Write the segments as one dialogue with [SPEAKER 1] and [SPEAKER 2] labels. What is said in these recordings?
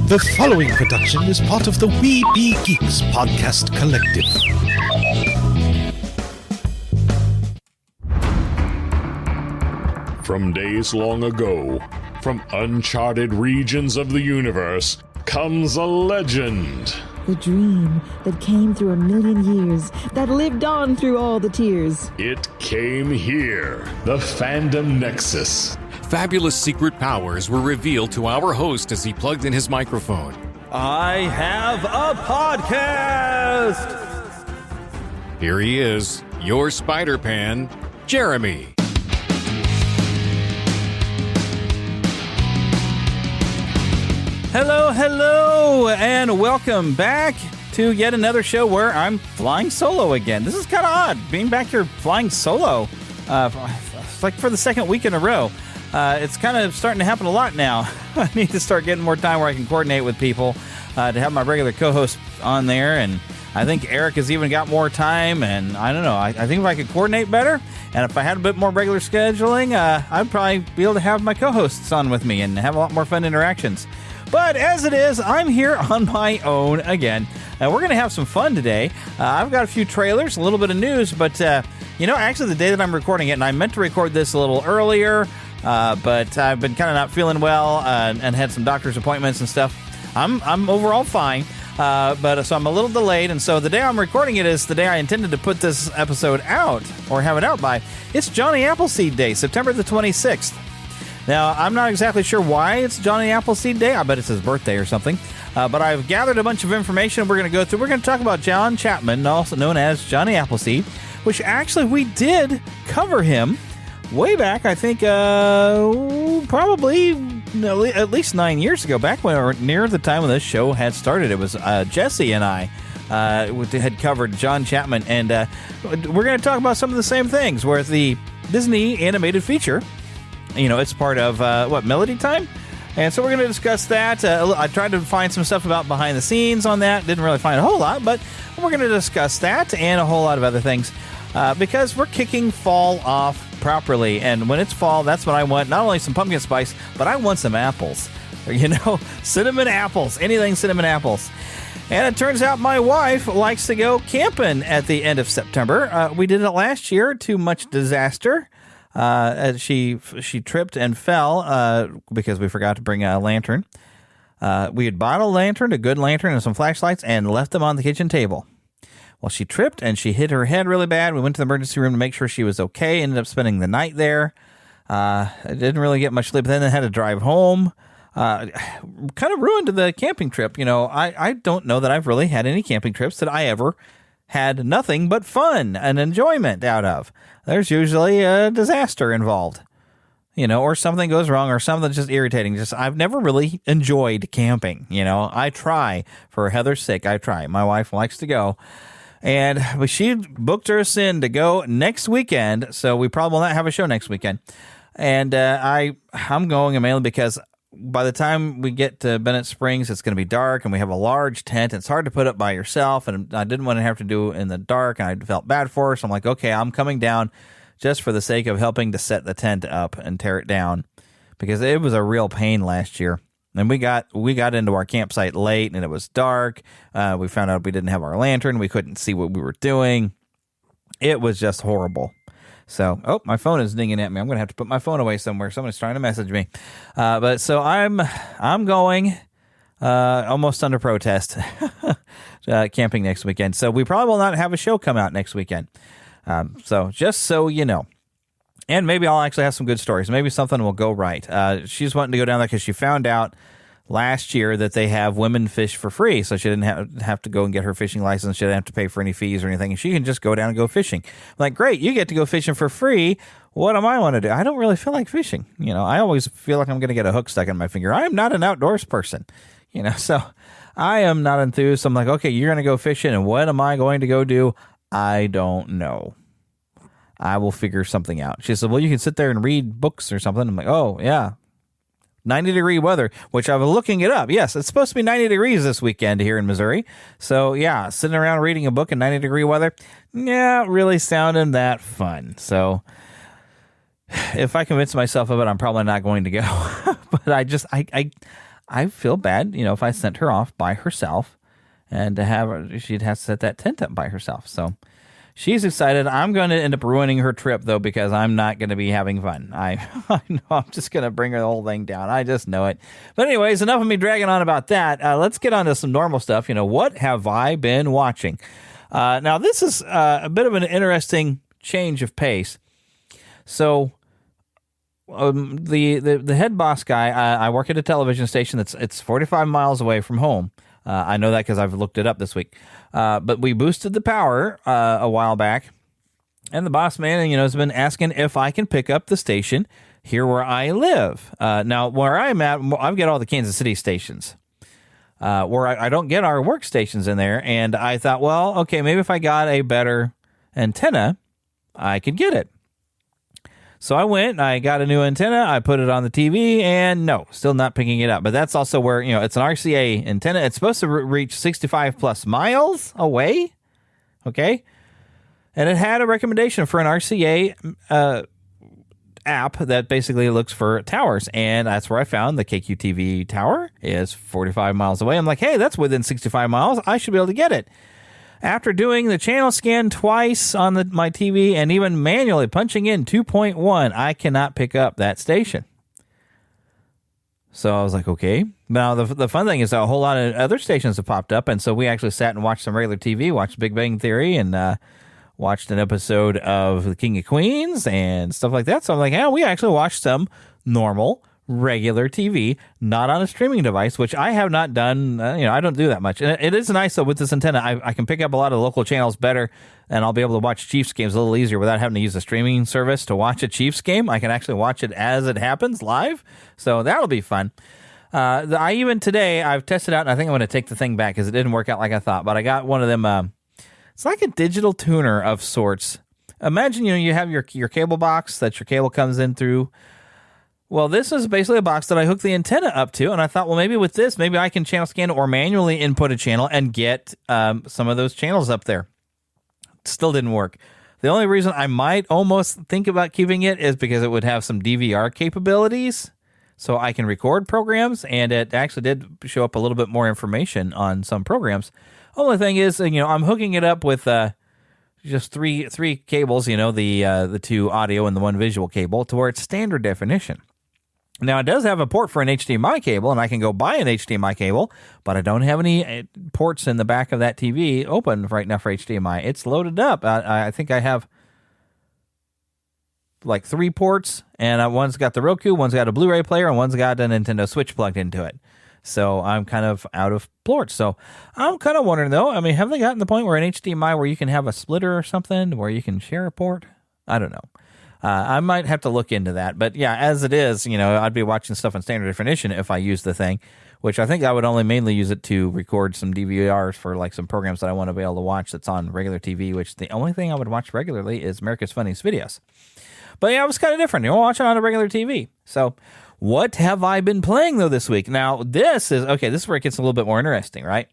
[SPEAKER 1] The following production is part of the We Be Geeks podcast collective.
[SPEAKER 2] From days long ago, from uncharted regions of the universe, comes a legend.
[SPEAKER 3] The dream that came through a million years, that lived on through all the tears.
[SPEAKER 2] It came here, the Fandom Nexus.
[SPEAKER 4] Fabulous secret powers were revealed to our host as he plugged in his microphone.
[SPEAKER 5] I have a podcast!
[SPEAKER 4] Here he is, your Spider-Pan, Jeremy.
[SPEAKER 5] Hello, and welcome back to yet another show where I'm flying solo again. This is kind of odd, being back here flying solo, like for the second week in a row. It's kind of starting to happen a lot now. I need to start getting more time where I can coordinate with people to have my regular co-host on there, and I think Eric has even got more time, and I don't know. I think if I could coordinate better, and if I had a bit more regular scheduling, I'd probably be able to have my co-hosts on with me and have a lot more fun interactions. But as it is, I'm here on my own again. We're going to have some fun today. I've got a few trailers, a little bit of news, but, actually the day that I'm recording it, and I meant to record this a little earlier, but I've been kind of not feeling well and had some doctor's appointments and stuff. I'm overall fine, so I'm a little delayed, and so the day I'm recording it is the day I intended to put this episode out, or have it out by. It's Johnny Appleseed Day, September the 26th. Now, I'm not exactly sure why it's Johnny Appleseed Day. I bet it's his birthday or something. But I've gathered a bunch of information we're going to go through. We're going to talk about John Chapman, also known as Johnny Applesead, which actually we did cover him way back, I think, probably at least 9 years ago, back when, or near the time when this show had started. It was Jesse and I had covered John Chapman, and we're going to talk about some of the same things, where the Disney animated feature, it's part of, Melody Time? And so we're going to discuss that. I tried to find some stuff about behind the scenes on that. Didn't really find a whole lot, but we're going to discuss that and a whole lot of other things because we're kicking fall off properly. And when it's fall, that's when I want not only some pumpkin spice, but I want some apples. Cinnamon apples, anything cinnamon apples. And it turns out my wife likes to go camping at the end of September. We did it last year to much disaster. She tripped and fell because we forgot to bring a lantern. We had bought a lantern, a good lantern, and some flashlights, and left them on the kitchen table. Well, she tripped and she hit her head really bad. We went to the emergency room to make sure she was okay. Ended up spending the night there. Didn't really get much sleep. Then I had to drive home. Kind of ruined the camping trip. I don't know that I've really had any camping trips that I ever had nothing but fun and enjoyment out of. There's usually a disaster involved, or something goes wrong or something just irritating. I've never really enjoyed camping. I try for Heather's sake. I try. My wife likes to go, and she booked us in to go next weekend. So we probably will not have a show next weekend. And I'm going mainly because by the time we get to Bennett Springs, it's going to be dark, and we have a large tent. It's hard to put up by yourself, and I didn't want to have to do it in the dark, and I felt bad for her, so I'm like, okay, I'm coming down just for the sake of helping to set the tent up and tear it down, because it was a real pain last year. And we got into our campsite late, and it was dark. We found out we didn't have our lantern. We couldn't see what we were doing. It was just horrible. So, my phone is dinging at me. I'm going to have to put my phone away somewhere. Someone's trying to message me. But so I'm going almost under protest camping next weekend. So we probably will not have a show come out next weekend. So just so you know. And maybe I'll actually have some good stories. Maybe something will go right. She's wanting to go down there because she found out last year that they have women fish for free, so she didn't have to go and get her fishing license. She didn't have to pay for any fees or anything, and she can just go down and go fishing. I'm like, great, you get to go fishing for free. What am I want to do? I don't really feel like fishing. I always feel like I'm going to get a hook stuck in my finger. I am not an outdoors person, so I am not enthused. I'm like, okay, you're going to go fishing, and what am I going to go do? I don't know. I will figure something out. She said, well, you can sit there and read books or something. I'm like, oh, yeah. 90-degree weather, which I was looking it up. Yes, it's supposed to be 90 degrees this weekend here in Missouri. So, yeah, sitting around reading a book in 90-degree weather, really sounding that fun. So, if I convince myself of it, I'm probably not going to go. But I feel bad, if I sent her off by herself and she'd have to set that tent up by herself. So she's excited. I'm going to end up ruining her trip, though, because I'm not going to be having fun. I know I'm just going to bring her the whole thing down. I just know it. But anyways, enough of me dragging on about that. Let's get on to some normal stuff. What have I been watching? Now, this is a bit of an interesting change of pace. So the head boss guy, I work at a television station it's 45 miles away from home. I know that because I've looked it up this week. But we boosted the power a while back, and the boss man, has been asking if I can pick up the station here where I live. Now, where I'm at, I've got all the Kansas City stations, where I don't get our workstations in there. And I thought, well, okay, maybe if I got a better antenna, I could get it. So I went and I got a new antenna. I put it on the TV, and no, still not picking it up. But that's also where, it's an RCA antenna. It's supposed to reach 65 plus miles away. Okay. And it had a recommendation for an RCA app that basically looks for towers. And that's where I found the KQTV tower is 45 miles away. I'm like, hey, that's within 65 miles. I should be able to get it. After doing the channel scan twice on my TV and even manually punching in 2.1, I cannot pick up that station. So I was like, okay. Now, the fun thing is a whole lot of other stations have popped up, and so we actually sat and watched some regular TV, watched Big Bang Theory, and watched an episode of The King of Queens and stuff like that. So I'm like, yeah, we actually watched some normal regular TV, not on a streaming device, which I have not done. I don't do that much. And it is nice, though, with this antenna. I can pick up a lot of local channels better, and I'll be able to watch Chiefs games a little easier without having to use a streaming service to watch a Chiefs game. I can actually watch it as it happens live, so that'll be fun. Even today, I've tested out, and I think I'm going to take the thing back because it didn't work out like I thought, but I got one of them. It's like a digital tuner of sorts. Imagine, you have your cable box that your cable comes in through. Well, this is basically a box that I hooked the antenna up to, and I thought, well, maybe with this, maybe I can channel scan or manually input a channel and get some of those channels up there. Still didn't work. The only reason I might almost think about keeping it is because it would have some DVR capabilities, so I can record programs, and it actually did show up a little bit more information on some programs. Only thing is, I'm hooking it up with just three cables, the two audio and the one visual cable, to where it's standard definition. Now, it does have a port for an HDMI cable, and I can go buy an HDMI cable, but I don't have any ports in the back of that TV open right now for HDMI. It's loaded up. I think I have like 3 ports, and one's got the Roku, one's got a Blu-ray player, and one's got a Nintendo Switch plugged into it. So I'm kind of out of ports. So I'm kind of wondering, though, have they gotten to the point where an HDMI where you can have a splitter or something where you can share a port? I don't know. I might have to look into that. But yeah, as it is, I'd be watching stuff in standard definition if I use the thing, which I think I would only mainly use it to record some DVRs for like some programs that I want to be able to watch that's on regular TV, which the only thing I would watch regularly is America's Funniest Videos. But yeah, it was kind of different. Watch it on a regular TV. So what have I been playing, though, this week? Now, this is where it gets a little bit more interesting, right?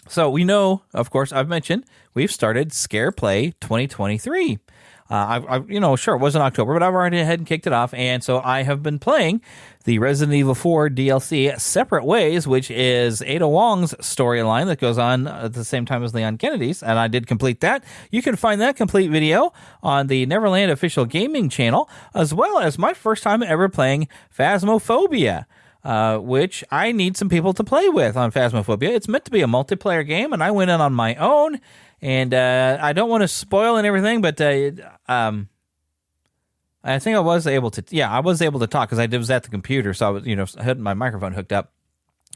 [SPEAKER 5] So we know, of course, I've mentioned we've started Scare Play 2023. Sure, it wasn't October, but I've already ahead and kicked it off. And so I have been playing the Resident Evil 4 DLC Separate Ways, which is Ada Wong's storyline that goes on at the same time as Leon Kennedy's. And I did complete that. You can find that complete video on the Neverland official gaming channel, as well as my first time ever playing Phasmophobia, which I need some people to play with on Phasmophobia. It's meant to be a multiplayer game, and I went in on my own. And I don't want to spoil and everything, but I think I was able to. Yeah, I was able to talk because I was at the computer, so I was, had my microphone hooked up.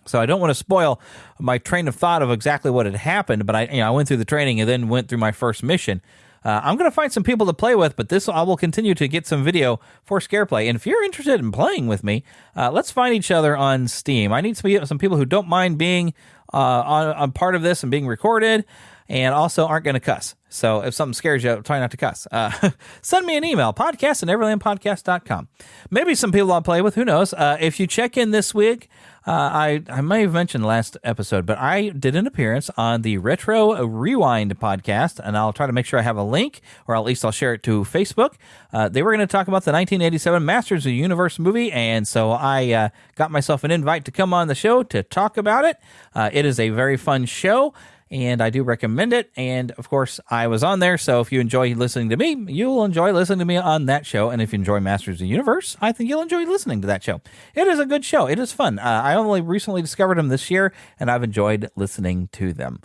[SPEAKER 5] So I don't want to spoil my train of thought of exactly what had happened. But I went through the training and then went through my first mission. I'm going to find some people to play with, but I will continue to get some video for Scareplay. And if you're interested in playing with me, let's find each other on Steam. I need some people who don't mind being on part of this and being recorded, and also aren't going to cuss. So if something scares you, try not to cuss. Send me an email, podcast@neverlandpodcast.com. Maybe some people I'll play with, who knows. If you check in this week, I may have mentioned last episode, but I did an appearance on the Retro Rewind podcast, and I'll try to make sure I have a link, or at least I'll share it to Facebook. They were going to talk about the 1987 Masters of the Universe movie, and so I got myself an invite to come on the show to talk about it. It is a very fun show, and I do recommend it. And of course, I was on there, so if you enjoy listening to me, you'll enjoy listening to me on that show. And if you enjoy Masters of the Universe, I think you'll enjoy listening to that show. It is a good show. It is fun. I only recently discovered them this year, and I've enjoyed listening to them.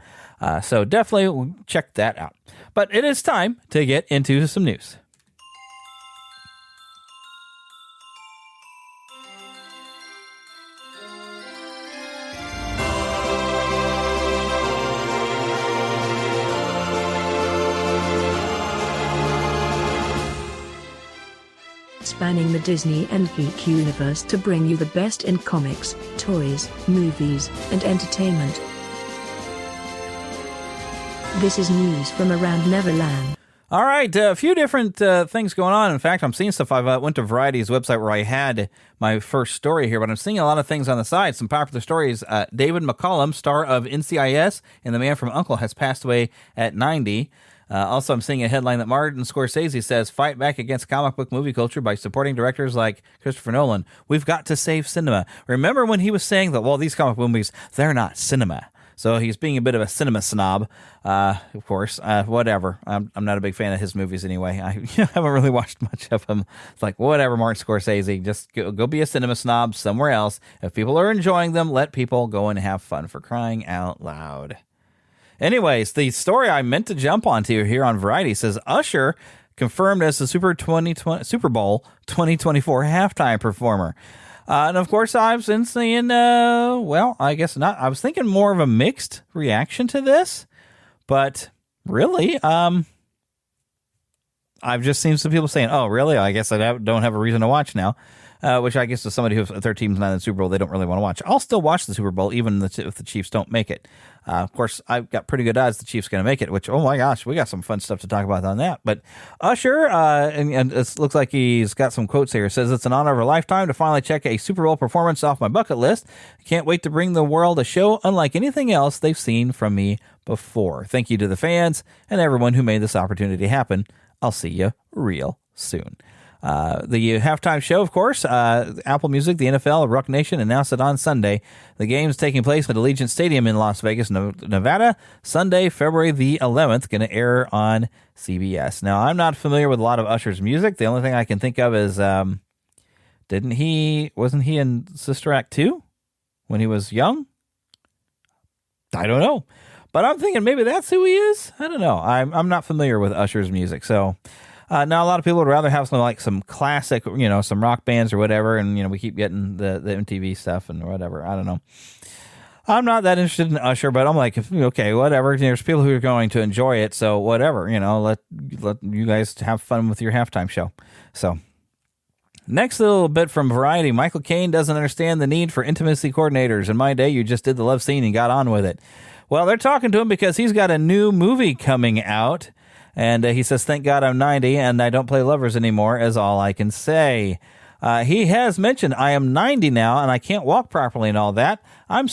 [SPEAKER 5] So definitely check that out. But it is time to get into some news.
[SPEAKER 6] Spanning the Disney and geek universe to bring you the best in comics, toys, movies, and entertainment. This is news from around Neverland.
[SPEAKER 5] All right, a few different things going on. In fact, I'm seeing stuff. I went to Variety's website where I had my first story here, but I'm seeing a lot of things on the side. Some popular stories. David McCallum, star of NCIS and The Man from U.N.C.L.E., has passed away at 90. Also, I'm seeing a headline that Martin Scorsese says, fight back against comic book movie culture by supporting directors like Christopher Nolan. We've got to save cinema. Remember when he was saying that, well, these comic book movies, they're not cinema. So he's being a bit of a cinema snob, of course. Whatever. I'm not a big fan of his movies anyway. I haven't really watched much of them. It's like, whatever, Martin Scorsese. Just go be a cinema snob somewhere else. If people are enjoying them, let people go and have fun, for crying out loud. Anyways, the story I meant to jump onto here on Variety says Usher confirmed as the Super Bowl 2024 halftime performer. And of course, I've been seeing, well, I guess not. I was thinking more of a mixed reaction to this, but really, I've just seen some people saying, oh, really? I guess I don't have a reason to watch now. Which I guess is somebody who, if their team's not in the Super Bowl, they don't really want to watch. I'll still watch the Super Bowl, even if the Chiefs don't make it. Of course, I've got pretty good odds the Chiefs going to make it, which, oh my gosh, we got some fun stuff to talk about on that. But Usher, and it looks like he's got some quotes here. It says, it's an honor of a lifetime to finally check a Super Bowl performance off my bucket list. I can't wait to bring the world a show unlike anything else they've seen from me before. Thank you to the fans and everyone who made this opportunity happen. I'll see you real soon. The halftime show, of course, Apple Music, the NFL, Rock Nation announced it on Sunday. The game's taking place at Allegiant Stadium in Las Vegas, Nevada, Sunday, February the 11th, going to air on CBS. Now, I'm not familiar with a lot of Usher's music. The only thing I can think of is, wasn't he in Sister Act 2 when he was young? I don't know. But I'm thinking maybe that's who he is. I don't know. I'm not familiar with Usher's music, so... now, a lot of people would rather have some classic, some rock bands or whatever, and, we keep getting the MTV stuff and whatever. I don't know. I'm not that interested in Usher, but I'm like, okay, whatever. There's people who are going to enjoy it, so whatever. Let you guys have fun with your halftime show. So, next little bit from Variety. Michael Caine doesn't understand the need for intimacy coordinators. In my day, you just did the love scene and got on with it. Well, they're talking to him because he's got a new movie coming out. And he says, thank God I'm 90 and I don't play lovers anymore, is all I can say. He has mentioned, I am 90 now and I can't walk properly and all that. I'm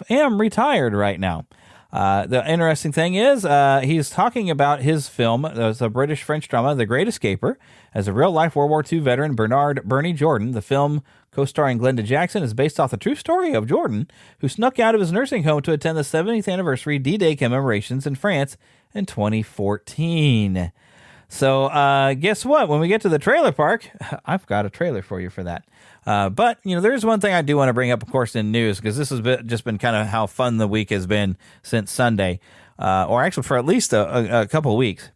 [SPEAKER 5] am retired right now. The interesting thing is he's talking about his film, the British-French drama, The Great Escaper. As a real-life World War II veteran, Bernie Jordan, the film co-starring Glenda Jackson, is based off the true story of Jordan, who snuck out of his nursing home to attend the 70th anniversary D-Day commemorations in France in 2014. So guess what? When we get to the trailer park, I've got a trailer for you for that. But, there's one thing I do want to bring up, of course, in news, because this has just been kind of how fun the week has been since Sunday, or actually for at least a couple of weeks.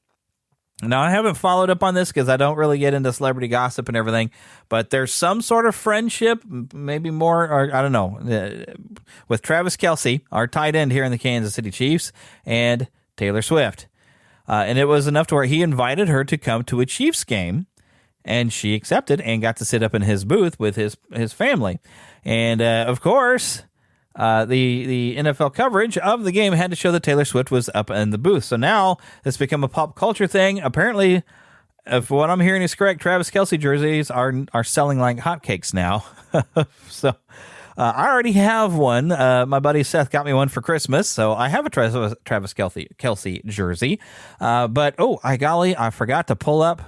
[SPEAKER 5] Now, I haven't followed up on this because I don't really get into celebrity gossip and everything, but there's some sort of friendship, maybe more, or I don't know, with Travis Kelce, our tight end here in the Kansas City Chiefs, and Taylor Swift. And it was enough to where he invited her to come to a Chiefs game, and she accepted and got to sit up in his booth with his family. And, of course, the NFL coverage of the game had to show that Taylor Swift was up in the booth. So now it's become a pop culture thing. Apparently, if what I'm hearing is correct, Travis Kelce jerseys are selling like hotcakes now. So I already have one. My buddy Seth got me one for Christmas, so I have a Travis Kelce jersey. But I forgot to pull up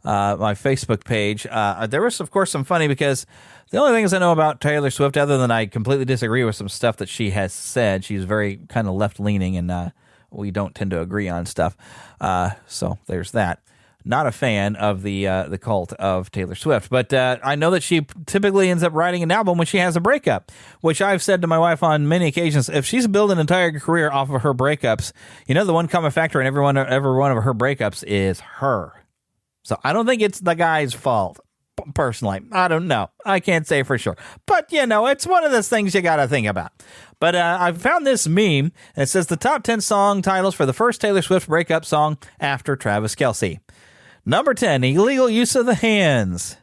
[SPEAKER 5] my Facebook page. There was, of course, some funny because the only things I know about Taylor Swift, other than I completely disagree with some stuff that she has said, she's very kind of left-leaning, and we don't tend to agree on stuff. So there's that. Not a fan of the cult of Taylor Swift, but I know that she typically ends up writing an album when she has a breakup, which I've said to my wife on many occasions. If she's built an entire career off of her breakups, the one common factor in every one of her breakups is her. So I don't think it's the guy's fault. Personally, I don't know. I can't say for sure. But, it's one of those things you got to think about. But I found this meme. It says the top 10 song titles for the first Taylor Swift breakup song after Travis Kelce. Number 10, Illegal Use of the Hands.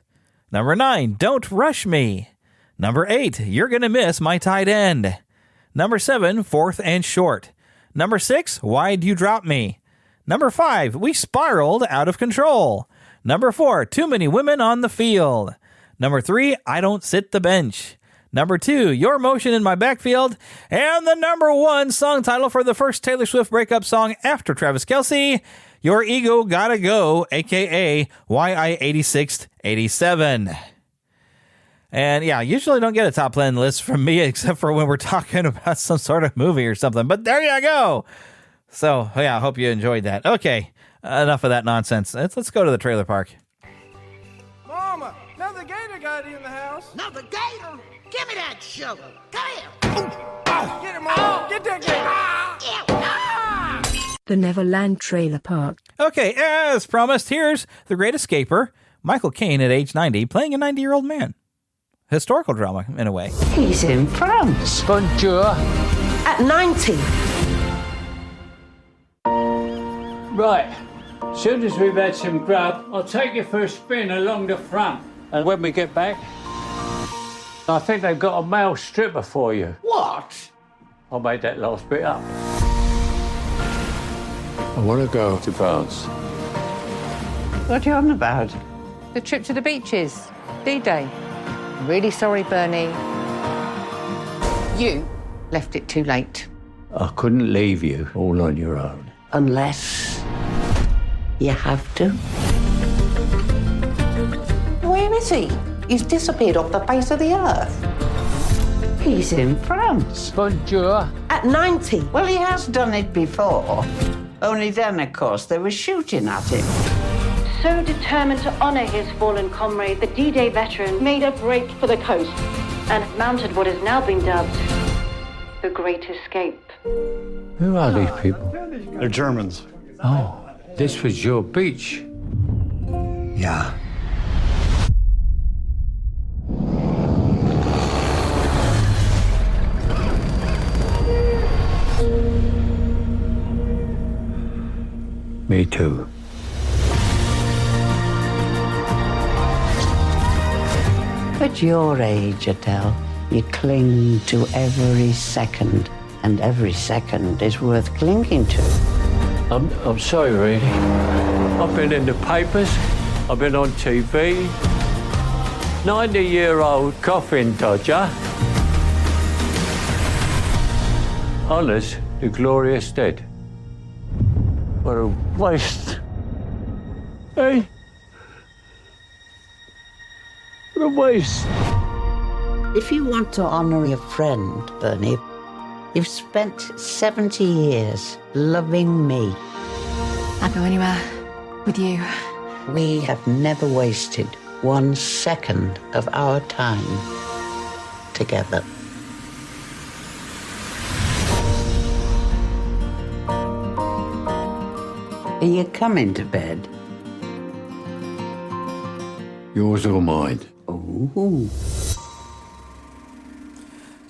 [SPEAKER 5] Number 9, Don't Rush Me. Number 8, You're Gonna Miss My Tight End. Number 7, Fourth and Short. Number 6, Why'd You Drop Me? Number 5, We Spiraled Out of Control. Number 4, Too Many Women on the Field. Number 3, I Don't Sit the Bench. Number 2, Your Motion in My Backfield. And the number 1 song title for the first Taylor Swift breakup song after Travis Kelce, Your Ego Gotta Go, a.k.a. YI8687. And yeah, I usually don't get a top 10 list from me except for when we're talking about some sort of movie or something. But there you go. So, yeah, I hope you enjoyed that. Okay, enough of that nonsense. Let's go to the trailer park.
[SPEAKER 7] Mama, another gator got in the house.
[SPEAKER 8] Another gator? Give me that sugar. Come here.
[SPEAKER 7] Get him, Mama. Get that gator.
[SPEAKER 6] The Neverland Trailer Park.
[SPEAKER 5] Okay, as promised, here's The Great Escaper, Michael Caine at age 90, playing a 90-year-old man. Historical drama, in a way.
[SPEAKER 8] He's in France.
[SPEAKER 9] Bonjour.
[SPEAKER 8] At 90.
[SPEAKER 9] Right. Soon as we've had some grub, I'll take you for a spin along the front. And when we get back, I think they've got a male stripper for you.
[SPEAKER 8] What?
[SPEAKER 9] I made that last bit up. I want to go to France.
[SPEAKER 8] What are you on about?
[SPEAKER 10] The trip to the beaches. D-Day. Really sorry, Bernie. You left it too late.
[SPEAKER 9] I couldn't leave you all on your own.
[SPEAKER 8] Unless you have to. Where is he? He's disappeared off the face of the earth. He's in France.
[SPEAKER 9] Bonjour.
[SPEAKER 8] At 90. Well, he has done it before. Only then, of course, they were shooting at him.
[SPEAKER 11] So determined to honour his fallen comrade, the D-Day veteran made a break for the coast and mounted what has now been dubbed the Great Escape.
[SPEAKER 9] Who are these people?
[SPEAKER 12] They're Germans.
[SPEAKER 9] Oh, this was your beach.
[SPEAKER 12] Yeah.
[SPEAKER 9] Me too.
[SPEAKER 8] At your age, Adele, you cling to every second, and every second is worth clinging to.
[SPEAKER 9] I'm sorry, really. I've been in the papers, I've been on TV. 90-year-old coffin dodger. Honours the glorious dead. What a waste. Hey? What a waste.
[SPEAKER 8] If you want to honour your friend, Bernie, you've spent 70 years loving me.
[SPEAKER 10] I'd go anywhere with you.
[SPEAKER 8] We have never wasted 1 second of our time together. Are you coming to bed?
[SPEAKER 9] Yours or mine?
[SPEAKER 8] Ooh.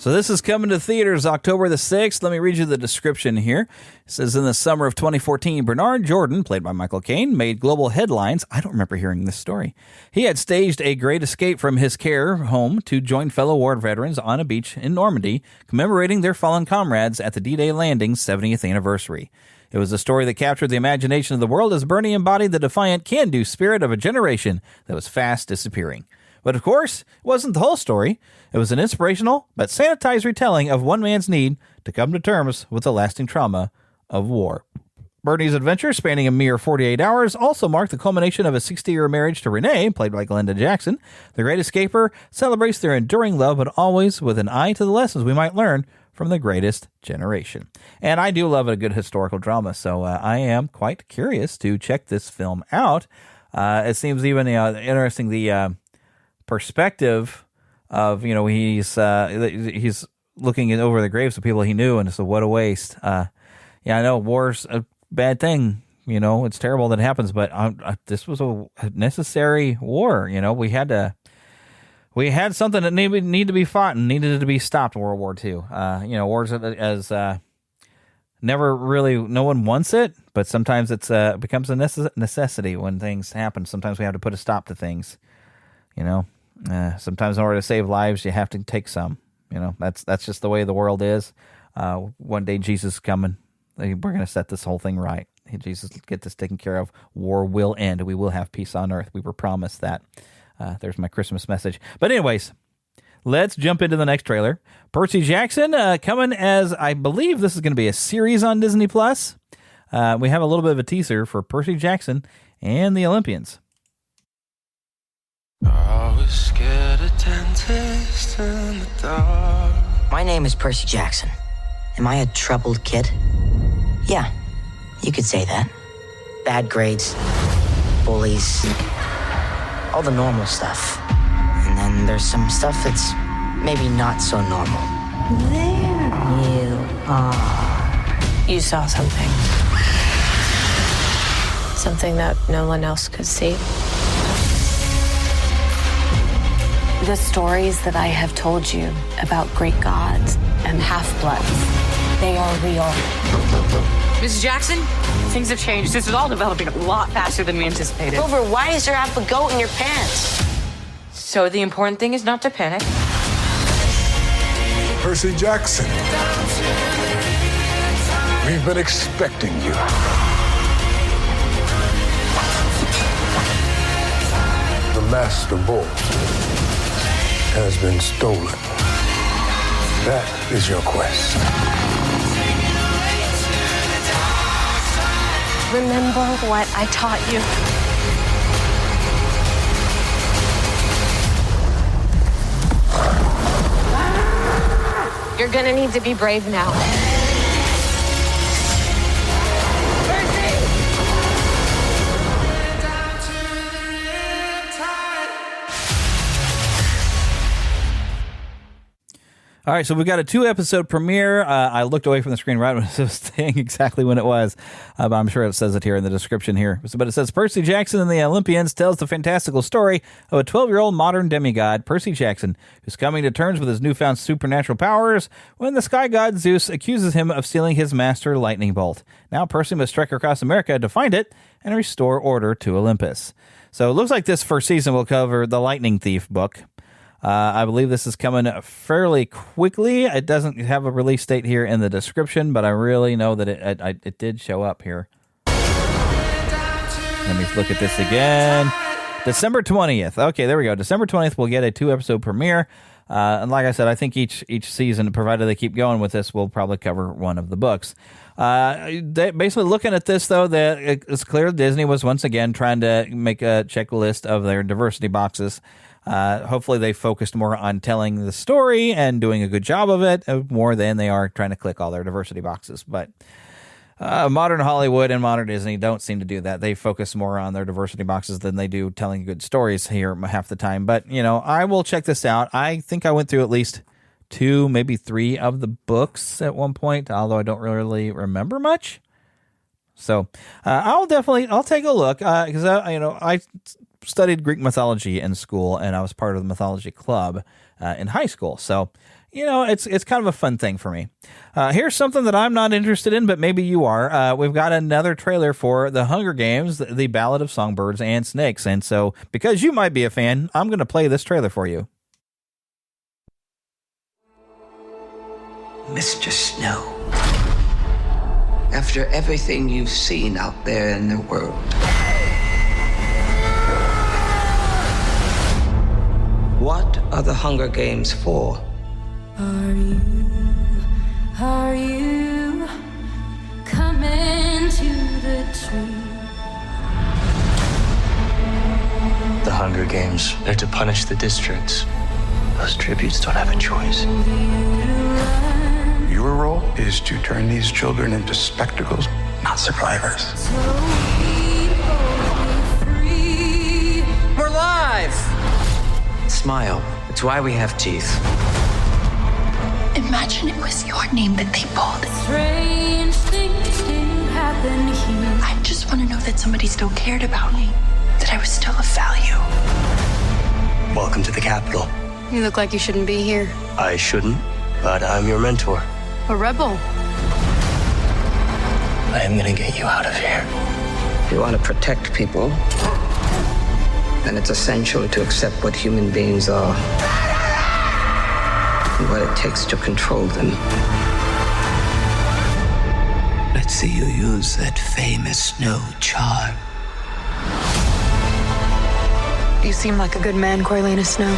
[SPEAKER 5] So this is coming to theaters October the 6th. Let me read you the description here. It says, in the summer of 2014, Bernard Jordan, played by Michael Caine, made global headlines. I don't remember hearing this story. He had staged a great escape from his care home to join fellow war veterans on a beach in Normandy, commemorating their fallen comrades at the D-Day landing's 70th anniversary. It was a story that captured the imagination of the world as Bernie embodied the defiant, can-do spirit of a generation that was fast disappearing. But of course, it wasn't the whole story. It was an inspirational but sanitized retelling of one man's need to come to terms with the lasting trauma of war. Bernie's adventure, spanning a mere 48 hours, also marked the culmination of a 60-year marriage to Renee, played by Glenda Jackson. The Great Escaper celebrates their enduring love, but always with an eye to the lessons we might learn from the greatest generation. And I do love a good historical drama, so I am quite curious to check this film out. It seems even interesting the perspective of, he's looking over the graves of people he knew, and so what a waste. I know war's a bad thing, it's terrible that it happens, but this was a necessary war. We had something that needed to be fought and needed to be stopped in World War II. Wars as never really, no one wants it, but sometimes it's becomes a necessity when things happen. Sometimes we have to put a stop to things, sometimes in order to save lives, you have to take some. That's just the way the world is. One day Jesus is coming. We're going to set this whole thing right. Jesus, get this taken care of. War will end. We will have peace on earth. We were promised that. There's my Christmas message. But anyways, let's jump into the next trailer. Percy Jackson coming as, I believe this is going to be a series on Disney+. We have a little bit of a teaser for Percy Jackson and the Olympians.
[SPEAKER 13] I was scared of dentists in the dark.
[SPEAKER 14] My name is Percy Jackson. Am I a troubled kid? Yeah, you could say that. Bad grades, bullies, all the normal stuff. And then there's some stuff that's maybe not so normal. There you are.
[SPEAKER 15] You saw something. Something that no one else could see. The stories that I have told you about great gods and half-bloods, they are real.
[SPEAKER 16] Mrs. Jackson, things have changed. This is all developing a lot faster than we anticipated.
[SPEAKER 14] Grover, why is there half a goat in your pants?
[SPEAKER 16] So the important thing is not to panic.
[SPEAKER 17] Percy Jackson, we've been expecting you. The Master Bolt has been stolen. That is your quest.
[SPEAKER 15] Remember what I taught you. You're gonna need to be brave now.
[SPEAKER 5] All right, so we've got a 2-episode premiere. I looked away from the screen right when it was saying exactly when it was, but I'm sure it says it here in the description here. But it says, Percy Jackson and the Olympians tells the fantastical story of a 12-year-old modern demigod, Percy Jackson, who's coming to terms with his newfound supernatural powers when the sky god Zeus accuses him of stealing his master lightning bolt. Now Percy must trek across America to find it and restore order to Olympus. So it looks like this first season will cover the Lightning Thief book. I believe this is coming fairly quickly. It doesn't have a release date here in the description, but I really know that it did show up here. Let me look at this again. December 20th. Okay, there we go. December 20th, we'll get a 2-episode premiere. And like I said, I think each season, provided they keep going with this, will probably cover one of the books. Basically, looking at this, though, that it's clear Disney was once again trying to make a checklist of their diversity boxes. Hopefully they focused more on telling the story and doing a good job of it more than they are trying to click all their diversity boxes. But modern Hollywood and modern Disney don't seem to do that. They focus more on their diversity boxes than they do telling good stories here half the time. But, I will check this out. I think I went through at least 2, maybe 3 of the books at one point, although I don't really remember much. So I'll take a look because, I studied Greek mythology in school, and I was part of the mythology club in high school. So, it's kind of a fun thing for me. Here's something that I'm not interested in, but maybe you are. We've got another trailer for The Hunger Games, The Ballad of Songbirds and Snakes. And so, because you might be a fan, I'm going to play this trailer for you.
[SPEAKER 18] Mr. Snow, after everything you've seen out there in the world, what are the Hunger Games for?
[SPEAKER 19] Are you coming to the tree?
[SPEAKER 20] The Hunger Games, they're to punish the districts. Those tributes don't have a choice.
[SPEAKER 21] Your role is to turn these children into spectacles, not survivors.
[SPEAKER 18] We're live! Smile. It's why we have teeth.
[SPEAKER 22] Imagine it was your name that they pulled.
[SPEAKER 19] Strange things can happen here.
[SPEAKER 22] I just want to know that somebody still cared about me, that I was still of value.
[SPEAKER 20] Welcome to the Capitol.
[SPEAKER 16] You look like you shouldn't be here.
[SPEAKER 20] I shouldn't, but I'm your mentor.
[SPEAKER 16] A rebel.
[SPEAKER 20] I am gonna get you out of here.
[SPEAKER 18] If you want to protect people, then it's essential to accept what human beings are and what it takes to control them. Let's see you use that famous snow charm.
[SPEAKER 16] You seem like a good man, Corleone Snow.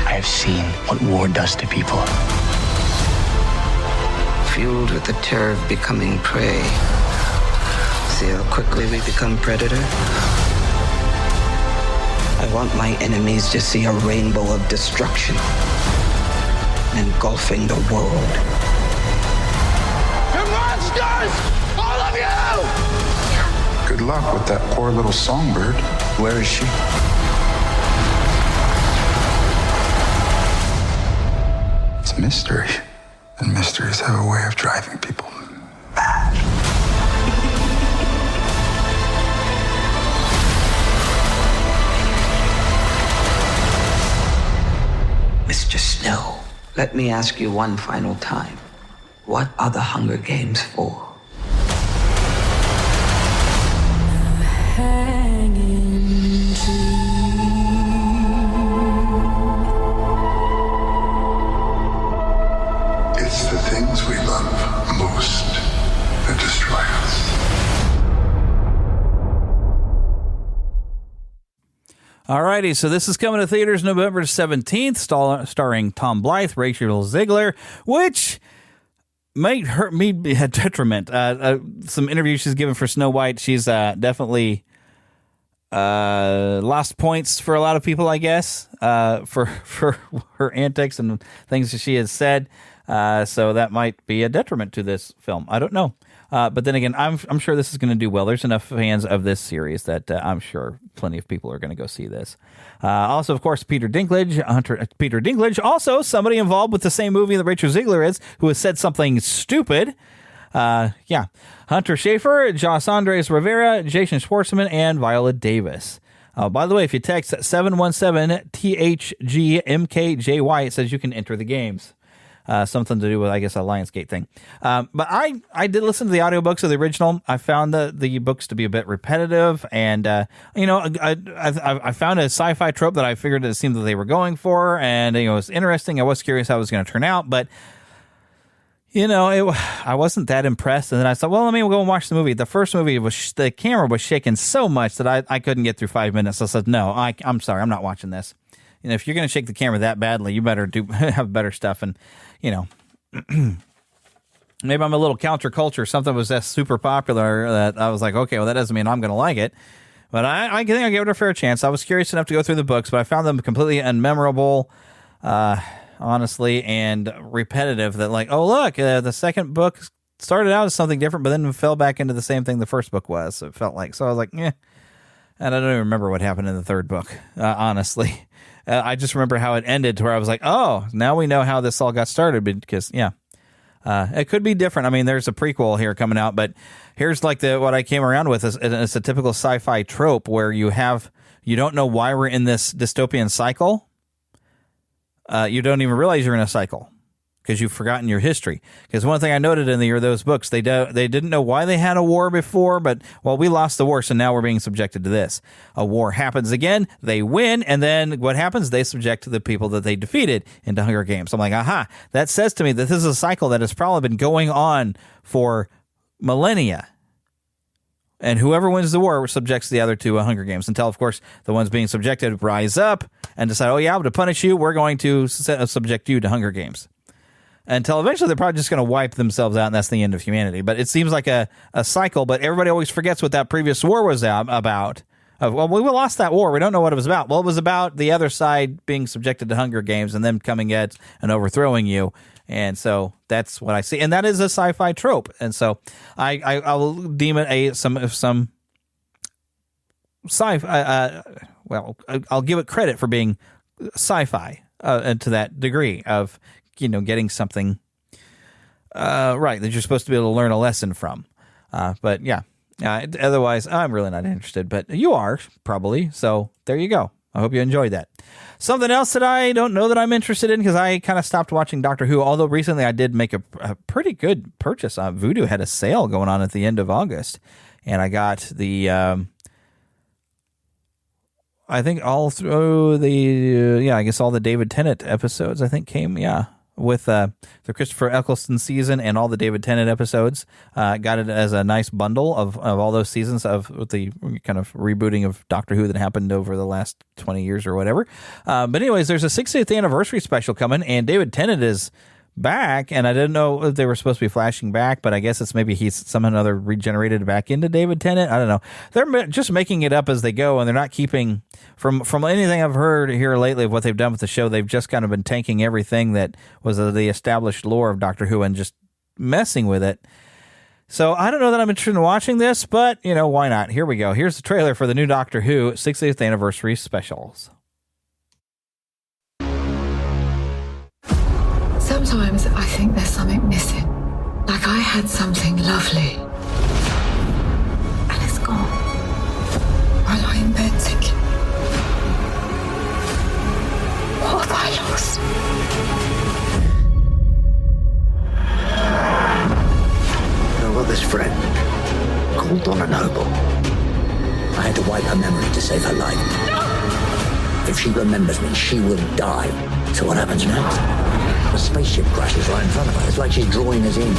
[SPEAKER 20] I have seen what war does to people.
[SPEAKER 18] Fueled with the terror of becoming prey. See how quickly we become predator? I want my enemies to see a rainbow of destruction engulfing the world.
[SPEAKER 21] You're monsters! All of you! Good luck with that poor little songbird.
[SPEAKER 18] Where is she?
[SPEAKER 21] It's a mystery. And mysteries have a way of driving people mad.
[SPEAKER 18] Mr. Snow, let me ask you one final time. What are the Hunger Games for?
[SPEAKER 19] Hanging tree.
[SPEAKER 21] It's the things we love most that destroy us.
[SPEAKER 5] Alrighty, so this is coming to theaters November 17th, starring Tom Blythe, Rachel Ziegler, which might hurt me be a detriment. Some interviews she's given for Snow White, she's definitely lost points for a lot of people, I guess, for her antics and things that she has said. So that might be a detriment to this film. I don't know. But then again, I'm sure this is going to do well. There's enough fans of this series that I'm sure plenty of people are going to go see this. Also, of course, Peter Dinklage, also somebody involved with the same movie that Rachel Ziegler is, who has said something stupid. Hunter Schafer, Joss Andres Rivera, Jason Schwartzman, and Viola Davis. By the way, if you text 717-THG-MKJY, it says you can enter the games. Something to do with, I guess, a Lionsgate thing. But I did listen to the audiobooks of the original. I found the books to be a bit repetitive, and I found a sci-fi trope that I figured it seemed that they were going for, and it was interesting. I was curious how it was going to turn out, but I wasn't that impressed. And then I thought, well, let me go and watch the movie. The first movie the camera was shaking so much that I couldn't get through 5 minutes. So I said, no, I'm sorry, I'm not watching this. If you're going to shake the camera that badly, you better have better stuff. And, maybe I'm a little counterculture. Something was that super popular that I was like, okay, well, that doesn't mean I'm going to like it. But I think I gave it a fair chance. I was curious enough to go through the books, but I found them completely unmemorable, honestly, and repetitive. That like, oh, look, the second book started out as something different, but then fell back into the same thing the first book was. It felt like. So I was like, yeah. And I don't even remember what happened in the third book, honestly. I just remember how it ended to where I was like, oh, now we know how this all got started because, it could be different. I mean, there's a prequel here coming out, but here's like what I came around with is it's a typical sci-fi trope where you don't know why we're in this dystopian cycle. You don't even realize you're in a cycle. because you've forgotten your history. Because one thing I noted in those books, they didn't know why they had a war before, but, well, we lost the war, so now we're being subjected to this. A war happens again, they win, and then what happens? They subject the people that they defeated into Hunger Games. I'm like, aha, that says to me that this is a cycle that has probably been going on for millennia. And whoever wins the war subjects the other to Hunger Games until, of course, the ones being subjected rise up and decide, oh, yeah, to punish you, we're going to subject you to Hunger Games. Until eventually they're probably just going to wipe themselves out, and that's the end of humanity. But it seems like a cycle, but everybody always forgets what that previous war was about. Well, we lost that war. We don't know what it was about. Well, it was about the other side being subjected to Hunger Games and them coming at and overthrowing you. And so that's what I see. And that is a sci-fi trope. And so I'll deem it some sci-fi. Well, I'll give it credit for being sci-fi and to that degree of, getting something right that you're supposed to be able to learn a lesson from. But yeah, otherwise, I'm really not interested. But you are probably. So there you go. I hope you enjoyed that. Something else that I don't know that I'm interested in, because I kind of stopped watching Doctor Who, although recently I did make a pretty good purchase. Voodoo had a sale going on at the end of August, and I got the, I think all through the, I guess all the David Tennant episodes, I think came, with the Christopher Eccleston season and all the David Tennant episodes. Got it as a nice bundle of all those seasons with the kind of rebooting of Doctor Who that happened over the last 20 years or whatever. But anyways, there's a 60th anniversary special coming, and David Tennant is back, and I didn't know if they were supposed to be flashing back, but I guess it's maybe he's somehow or another regenerated back into David Tennant. I don't know. They're just making it up as they go, and they're not keeping from anything I've heard here lately of what they've done with the show. They've just kind of been tanking everything that was the established lore of Doctor Who and just messing with it. So I don't know that I'm interested in watching this, but why not? Here we go. Here's the trailer for the new Doctor Who 60th anniversary specials.
[SPEAKER 1] Sometimes I think there's something missing. Like I had something lovely. And it's gone. I lie in bed thinking, what have I lost?
[SPEAKER 3] I've got this friend called Donna Noble. I had to wipe her memory to save her life. No! If she remembers me, she will die. So what happens next? The spaceship crashes right in front of her. It's like she's drawing us in.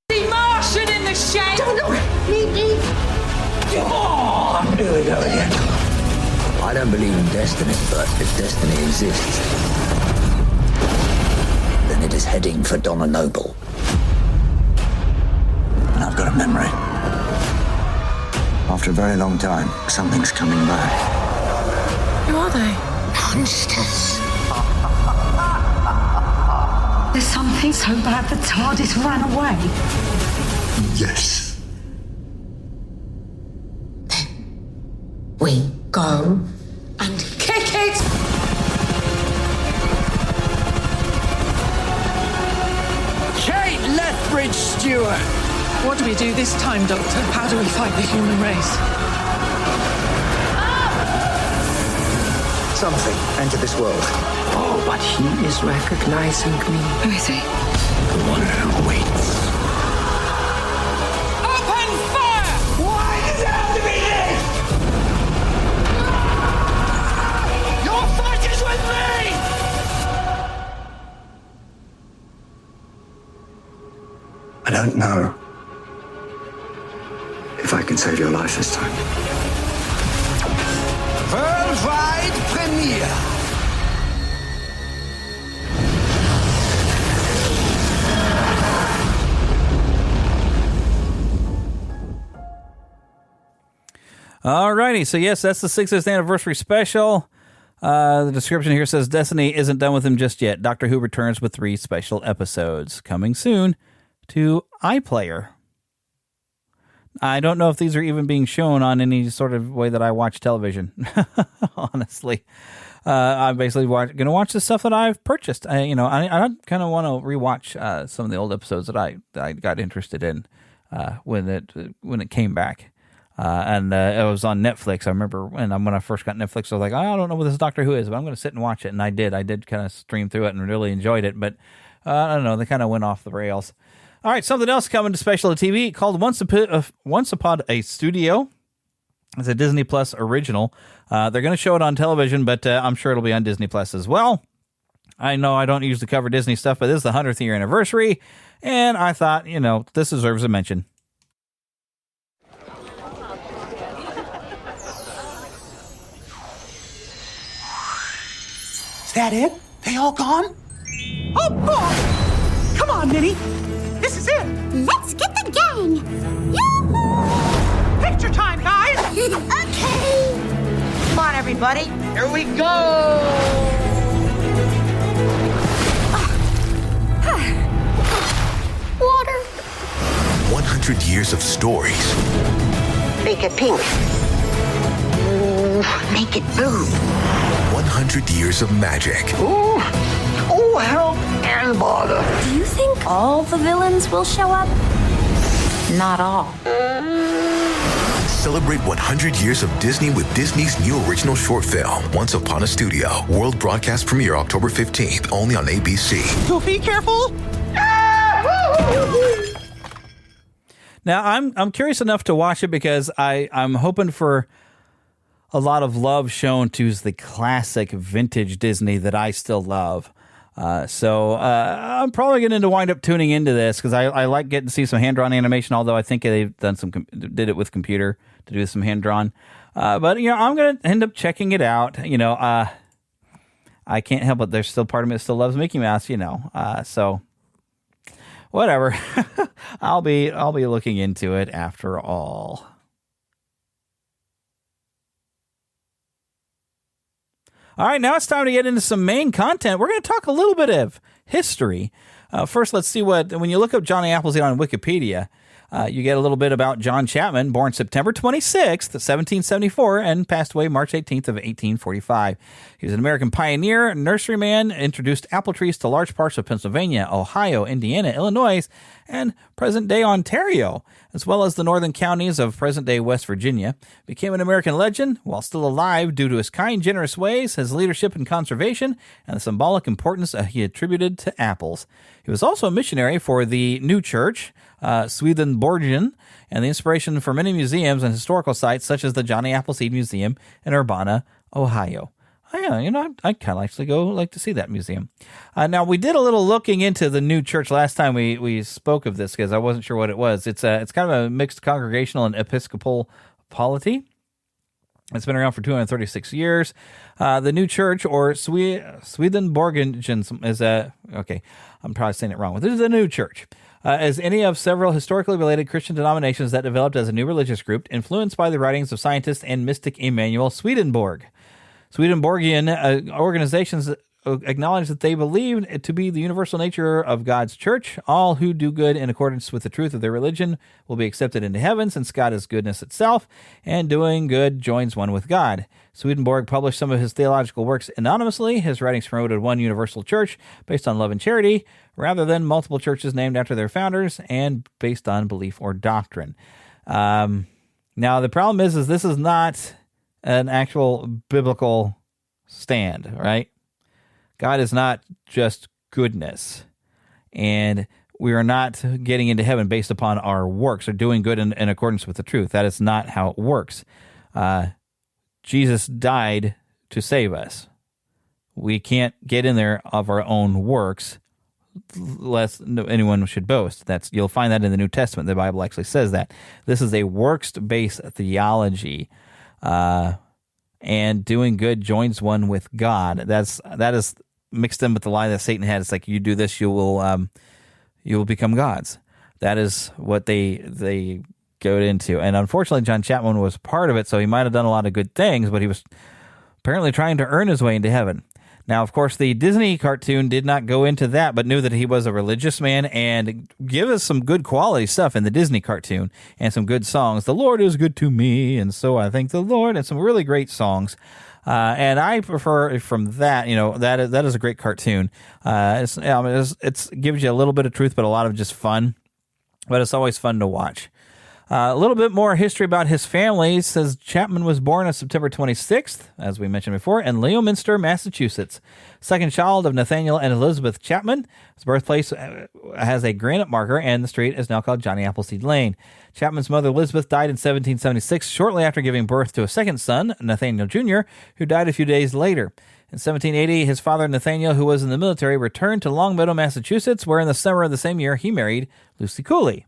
[SPEAKER 19] The Martian in the shade!
[SPEAKER 3] Oh, here we go again. I don't believe in destiny, but if destiny exists, then it is heading for Donna Noble. And I've got a memory. After a very long time, something's coming back.
[SPEAKER 1] Who are they?
[SPEAKER 3] Monsters.
[SPEAKER 1] There's something so bad the TARDIS ran away.
[SPEAKER 3] Yes.
[SPEAKER 1] We go and kick it!
[SPEAKER 19] Kate Lethbridge Stewart!
[SPEAKER 22] What do we do this time, Doctor? How do we fight the human race?
[SPEAKER 3] Something entered this world.
[SPEAKER 1] Oh, but he is recognizing me. Who is he?
[SPEAKER 3] The one who waits.
[SPEAKER 19] Open fire! Why does it have to be this? Your fight is with me!
[SPEAKER 3] I don't know if I can save your life this time.
[SPEAKER 19] Worldwide premiere!
[SPEAKER 5] Alrighty, so yes, that's the 60th anniversary special. The description here says Destiny isn't done with him just yet. Doctor Who returns with 3 special episodes coming soon to iPlayer. I don't know if these are even being shown on any sort of way that I watch television. Honestly, I'm basically going to watch the stuff that I've purchased. I kind of want to rewatch some of the old episodes that I got interested in when it came back. and it was on Netflix. I remember when I first got Netflix, I was like, I don't know what this Doctor Who is, but I'm going to sit and watch it. And I did kind of stream through it and really enjoyed it. But I don't know, they kind of went off the rails. All right, something else coming to specialty TV called Once Upon a Studio. It's a Disney Plus original. They're going to show it on television, but I'm sure it'll be on Disney Plus as well. I know I don't usually cover Disney stuff, but this is the 100th year anniversary, and I thought, this deserves a mention.
[SPEAKER 2] Is that it? They all gone? Oh, boy! Come on, Minnie. This is it.
[SPEAKER 4] Let's get the gang. Yoo-hoo!
[SPEAKER 2] Picture time, guys.
[SPEAKER 4] Okay.
[SPEAKER 14] Come on, everybody. Here we go.
[SPEAKER 4] Water.
[SPEAKER 23] 100 years of stories.
[SPEAKER 4] Make it pink. Make it blue.
[SPEAKER 23] 100 years of magic.
[SPEAKER 4] Ooh, help and bother.
[SPEAKER 15] Do you think all the villains will show up? Not all.
[SPEAKER 23] Celebrate 100 years of Disney with Disney's new original short film, Once Upon a Studio. World broadcast premiere October 15th, only on ABC.
[SPEAKER 2] Goofy, careful.
[SPEAKER 5] Now, I'm curious enough to watch it because I'm hoping for a lot of love shown to the classic vintage Disney that I still love. So I'm probably going to wind up tuning into this because I like getting to see some hand-drawn animation, although I think they've done did it with computer to do some hand-drawn. But, I'm going to end up checking it out. I can't help it. There's still part of me that still loves Mickey Mouse, so whatever. I'll be looking into it after all. All right, now it's time to get into some main content. We're going to talk a little bit of history. First, let's see when you look up Johnny Appleseed on Wikipedia, you get a little bit about John Chapman, born September 26th, 1774, and passed away March 18th of 1845. He was an American pioneer, nurseryman, introduced apple trees to large parts of Pennsylvania, Ohio, Indiana, Illinois, and present-day Ontario, as well as the northern counties of present-day West Virginia. Became an American legend while still alive due to his kind, generous ways, his leadership in conservation, and the symbolic importance he attributed to apples. He was also a missionary for the New Church, Swedenborgian, and the inspiration for many museums and historical sites such as the Johnny Appleseed Museum in Urbana, Ohio. I kind of actually like to see that museum. Now, we did a little looking into the New Church last time we spoke of this because I wasn't sure what it was. It's kind of a mixed congregational and Episcopal polity. It's been around for 236 years. The New Church, or Swedenborgian, is okay, I'm probably saying it wrong. This is the New Church. As any of several historically related Christian denominations that developed as a new religious group, influenced by the writings of scientist and mystic Emanuel Swedenborg. Swedenborgian organizations acknowledge that they believe it to be the universal nature of God's church. All who do good in accordance with the truth of their religion will be accepted into heaven, since God is goodness itself, and doing good joins one with God. Swedenborg published some of his theological works anonymously. His writings promoted one universal church based on love and charity, rather than multiple churches named after their founders and based on belief or doctrine. Now, the problem is this is not an actual biblical stand, right? God is not just goodness, and we are not getting into heaven based upon our works or doing good in accordance with the truth. That is not how it works. Jesus died to save us. We can't get in there of our own works, lest anyone should boast. You'll find that in the New Testament. The Bible actually says that. This is a works-based theology. And doing good joins one with God. That is mixed in with the lie that Satan had. It's like, you do this, you will become gods. That is what they go into. And unfortunately, John Chapman was part of it, so he might have done a lot of good things, but he was apparently trying to earn his way into heaven. Now, of course, the Disney cartoon did not go into that, but knew that he was a religious man and give us some good quality stuff in the Disney cartoon and some good songs. The Lord is good to me, and so I thank the Lord, and some really great songs. And I prefer from that, that is a great cartoon. It gives you a little bit of truth, but a lot of just fun. But it's always fun to watch. A little bit more history about his family. It says Chapman was born on September 26th, as we mentioned before, in Leominster, Massachusetts. Second child of Nathaniel and Elizabeth Chapman. His birthplace has a granite marker, and the street is now called Johnny Appleseed Lane. Chapman's mother, Elizabeth, died in 1776, shortly after giving birth to a second son, Nathaniel Jr., who died a few days later. In 1780, his father, Nathaniel, who was in the military, returned to Longmeadow, Massachusetts, where in the summer of the same year he married Lucy Cooley.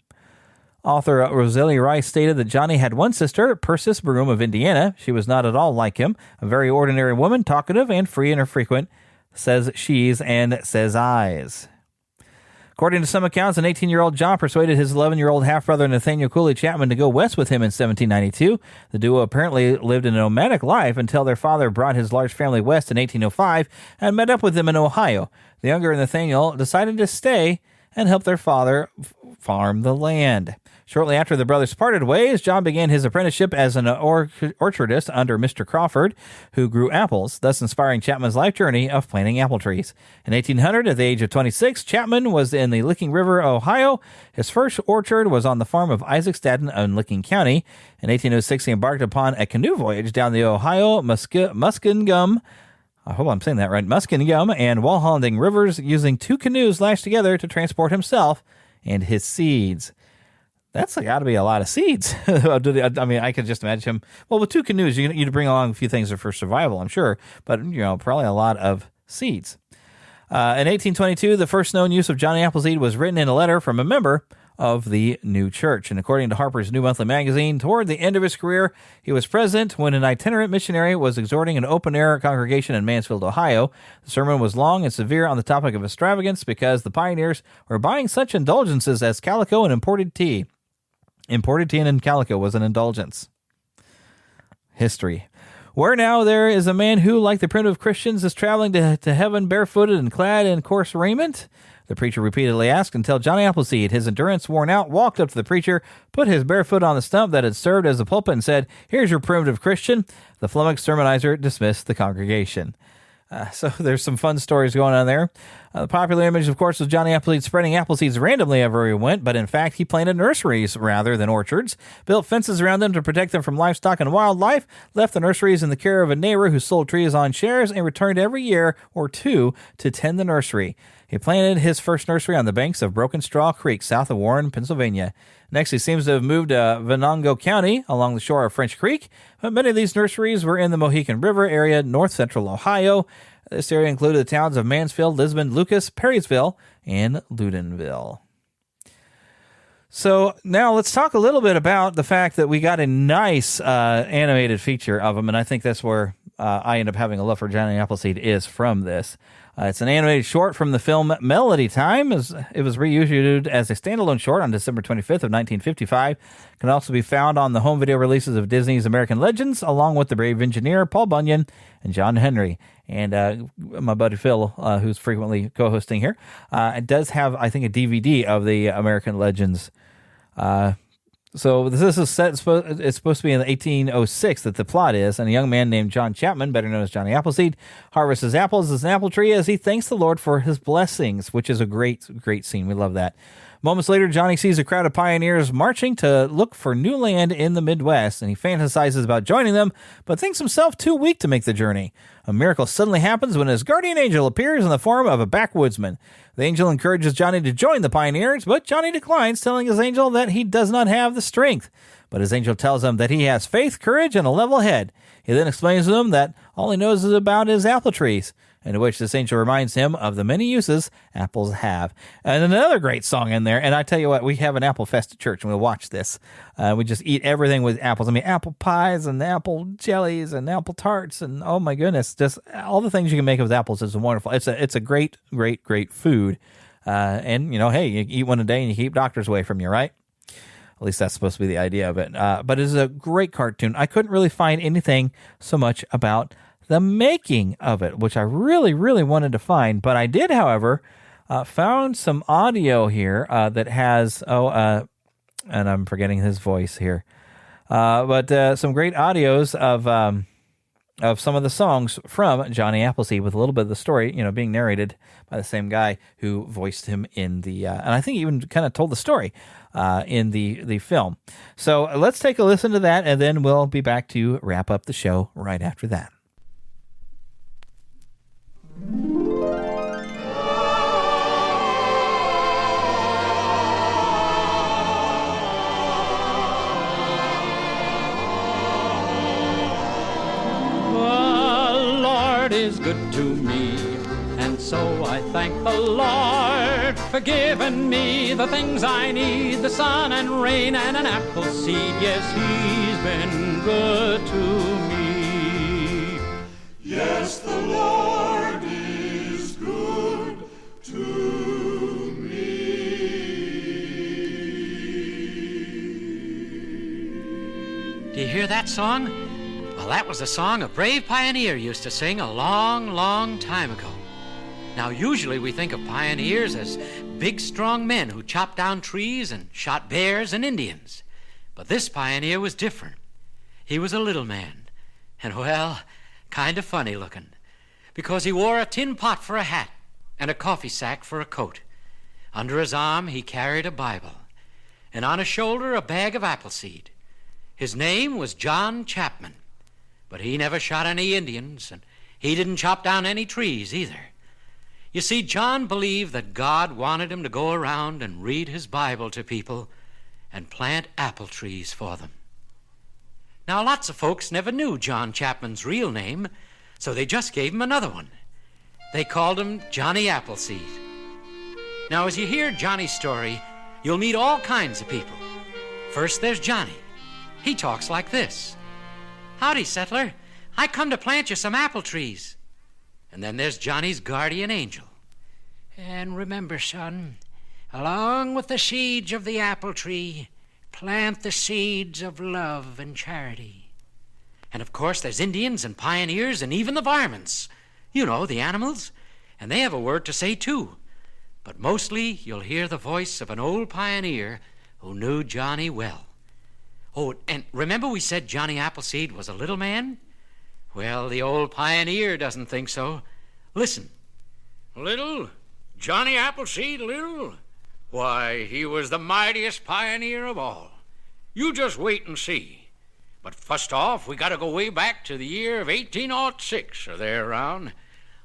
[SPEAKER 5] Author Rosalie Rice stated that Johnny had one sister, Persis Broom of Indiana. She was not at all like him, a very ordinary woman, talkative and free in her frequent says she's and says I's. According to some accounts, an 18-year-old John persuaded his 11-year-old half-brother Nathaniel Cooley Chapman to go west with him in 1792. The duo apparently lived a nomadic life until their father brought his large family west in 1805 and met up with them in Ohio. The younger Nathaniel decided to stay and help their father farm the land. Shortly after the brothers parted ways, John began his apprenticeship as an orchardist under Mr. Crawford, who grew apples, thus inspiring Chapman's life journey of planting apple trees. In 1800, at the age of 26, Chapman was in the Licking River, Ohio. His first orchard was on the farm of Isaac Stadden in Licking County. In 1806, he embarked upon a canoe voyage down the Ohio, Muskingum, I hope I'm saying that right, Muskingum and Walhanding rivers, using two canoes lashed together to transport himself and his seeds. That's got to be a lot of seeds. I mean, I could just imagine him. Well, with two canoes, you'd bring along a few things for survival, I'm sure, but probably a lot of seeds. In 1822, the first known use of Johnny Appleseed was written in a letter from a member of the new church. And according to Harper's New Monthly Magazine, toward the end of his career, he was present when an itinerant missionary was exhorting an open-air congregation in Mansfield, Ohio. The sermon was long and severe on the topic of extravagance because the pioneers were buying such indulgences as calico and imported tea. Imported tea and calico was an indulgence. History. Where now there is a man who, like the primitive Christians, is traveling to heaven barefooted and clad in coarse raiment? The preacher repeatedly asked until Johnny Appleseed, his endurance worn out, walked up to the preacher, put his bare foot on the stump that had served as a pulpit, and said, "Here's your primitive Christian." The flummoxed sermonizer dismissed the congregation. So there's some fun stories going on there. The popular image, of course, was Johnny Appleseed spreading apple seeds randomly everywhere he went, but in fact, he planted nurseries rather than orchards, built fences around them to protect them from livestock and wildlife, left the nurseries in the care of a neighbor who sold trees on shares, and returned every year or two to tend the nursery. He planted his first nursery on the banks of Broken Straw Creek, south of Warren, Pennsylvania. Next, he seems to have moved to Venango County along the shore of French Creek, but many of these nurseries were in the Mohican River area, north-central Ohio. This area included the towns of Mansfield, Lisbon, Lucas, Perrysville, and Loudonville. So now let's talk a little bit about the fact that we got a nice animated feature of him, and I think that's where I end up having a love for Johnny Appleseed is from this. It's an animated short from the film Melody Time. It was reissued as a standalone short on December 25th of 1955. It can also be found on the home video releases of Disney's American Legends, along with The Brave Engineer, Paul Bunyan, and John Henry. And my buddy Phil, who's frequently co-hosting here, it does have, I think, a DVD of the American Legends. So this is set. It's supposed to be in 1806 that the plot is, and a young man named John Chapman, better known as Johnny Appleseed, harvests his apples as an apple tree as he thanks the Lord for his blessings, which is a great scene. We love that. Moments later, Johnny sees a crowd of pioneers marching to look for new land in the Midwest, and he fantasizes about joining them, but thinks himself too weak to make the journey. A miracle suddenly happens when his guardian angel appears in the form of a backwoodsman. The angel encourages Johnny to join the pioneers, but Johnny declines, telling his angel that he does not have the strength. But his angel tells him that he has faith, courage, and a level head. He then explains to him that all he knows about is apple trees, in which this angel reminds him of the many uses apples have. And another great song in there, and I tell you what, we have an apple fest at church, and we'll watch this. We just eat everything with apples. I mean, apple pies and apple jellies and apple tarts, and oh my goodness, just all the things you can make with apples is wonderful. It's a great food. And, hey, you eat one a day and you keep doctors away from you, right? At least that's supposed to be the idea of it. But it's a great cartoon. I couldn't really find anything so much about the making of it, which I really, really wanted to find. But I did, however, found some audio here that has, and I'm forgetting his voice here, but some great audios of of some of the songs from Johnny Appleseed, with a little bit of the story, being narrated by the same guy who voiced him in the, and I think even kind of told the story in the film. So let's take a listen to that, and then we'll be back to wrap up the show right after that.
[SPEAKER 6] Is good to me, and so I thank the Lord for giving me the things I need, the sun and rain and an apple seed. Yes, he's been good to me.
[SPEAKER 7] Yes, the Lord is good to me.
[SPEAKER 11] Do you hear that song? Well, that was a song a brave pioneer used to sing a long, long time ago. Now, usually we think of pioneers as big, strong men who chopped down trees and shot bears and Indians. But this pioneer was different. He was a little man, and, well, kind of funny looking, because he wore a tin pot for a hat and a coffee sack for a coat. Under his arm, he carried a Bible, and on his shoulder, a bag of apple seed. His name was John Chapman. But he never shot any Indians, and he didn't chop down any trees either. You see, John believed that God wanted him to go around and read his Bible to people and plant apple trees for them. Now, lots of folks never knew John Chapman's real name, so they just gave him another one. They called him Johnny Appleseed. Now, as you hear Johnny's story, you'll meet all kinds of people. First, there's Johnny. He talks like this. Howdy, settler. I come to plant you some apple trees. And then there's Johnny's guardian angel. And remember, son, along with the seeds of the apple tree, plant the seeds of love and charity. And of course, there's Indians and pioneers and even the varmints. You know, the animals. And they have a word to say, too. But mostly, you'll hear the voice of an old pioneer who knew Johnny well. Oh, and remember we said Johnny Appleseed was a little man? Well, the old pioneer doesn't think so. Listen.
[SPEAKER 24] Little? Johnny Appleseed little? Why, he was the mightiest pioneer of all. You just wait and see. But first off, we gotta go way back to the year of 1806 or there around,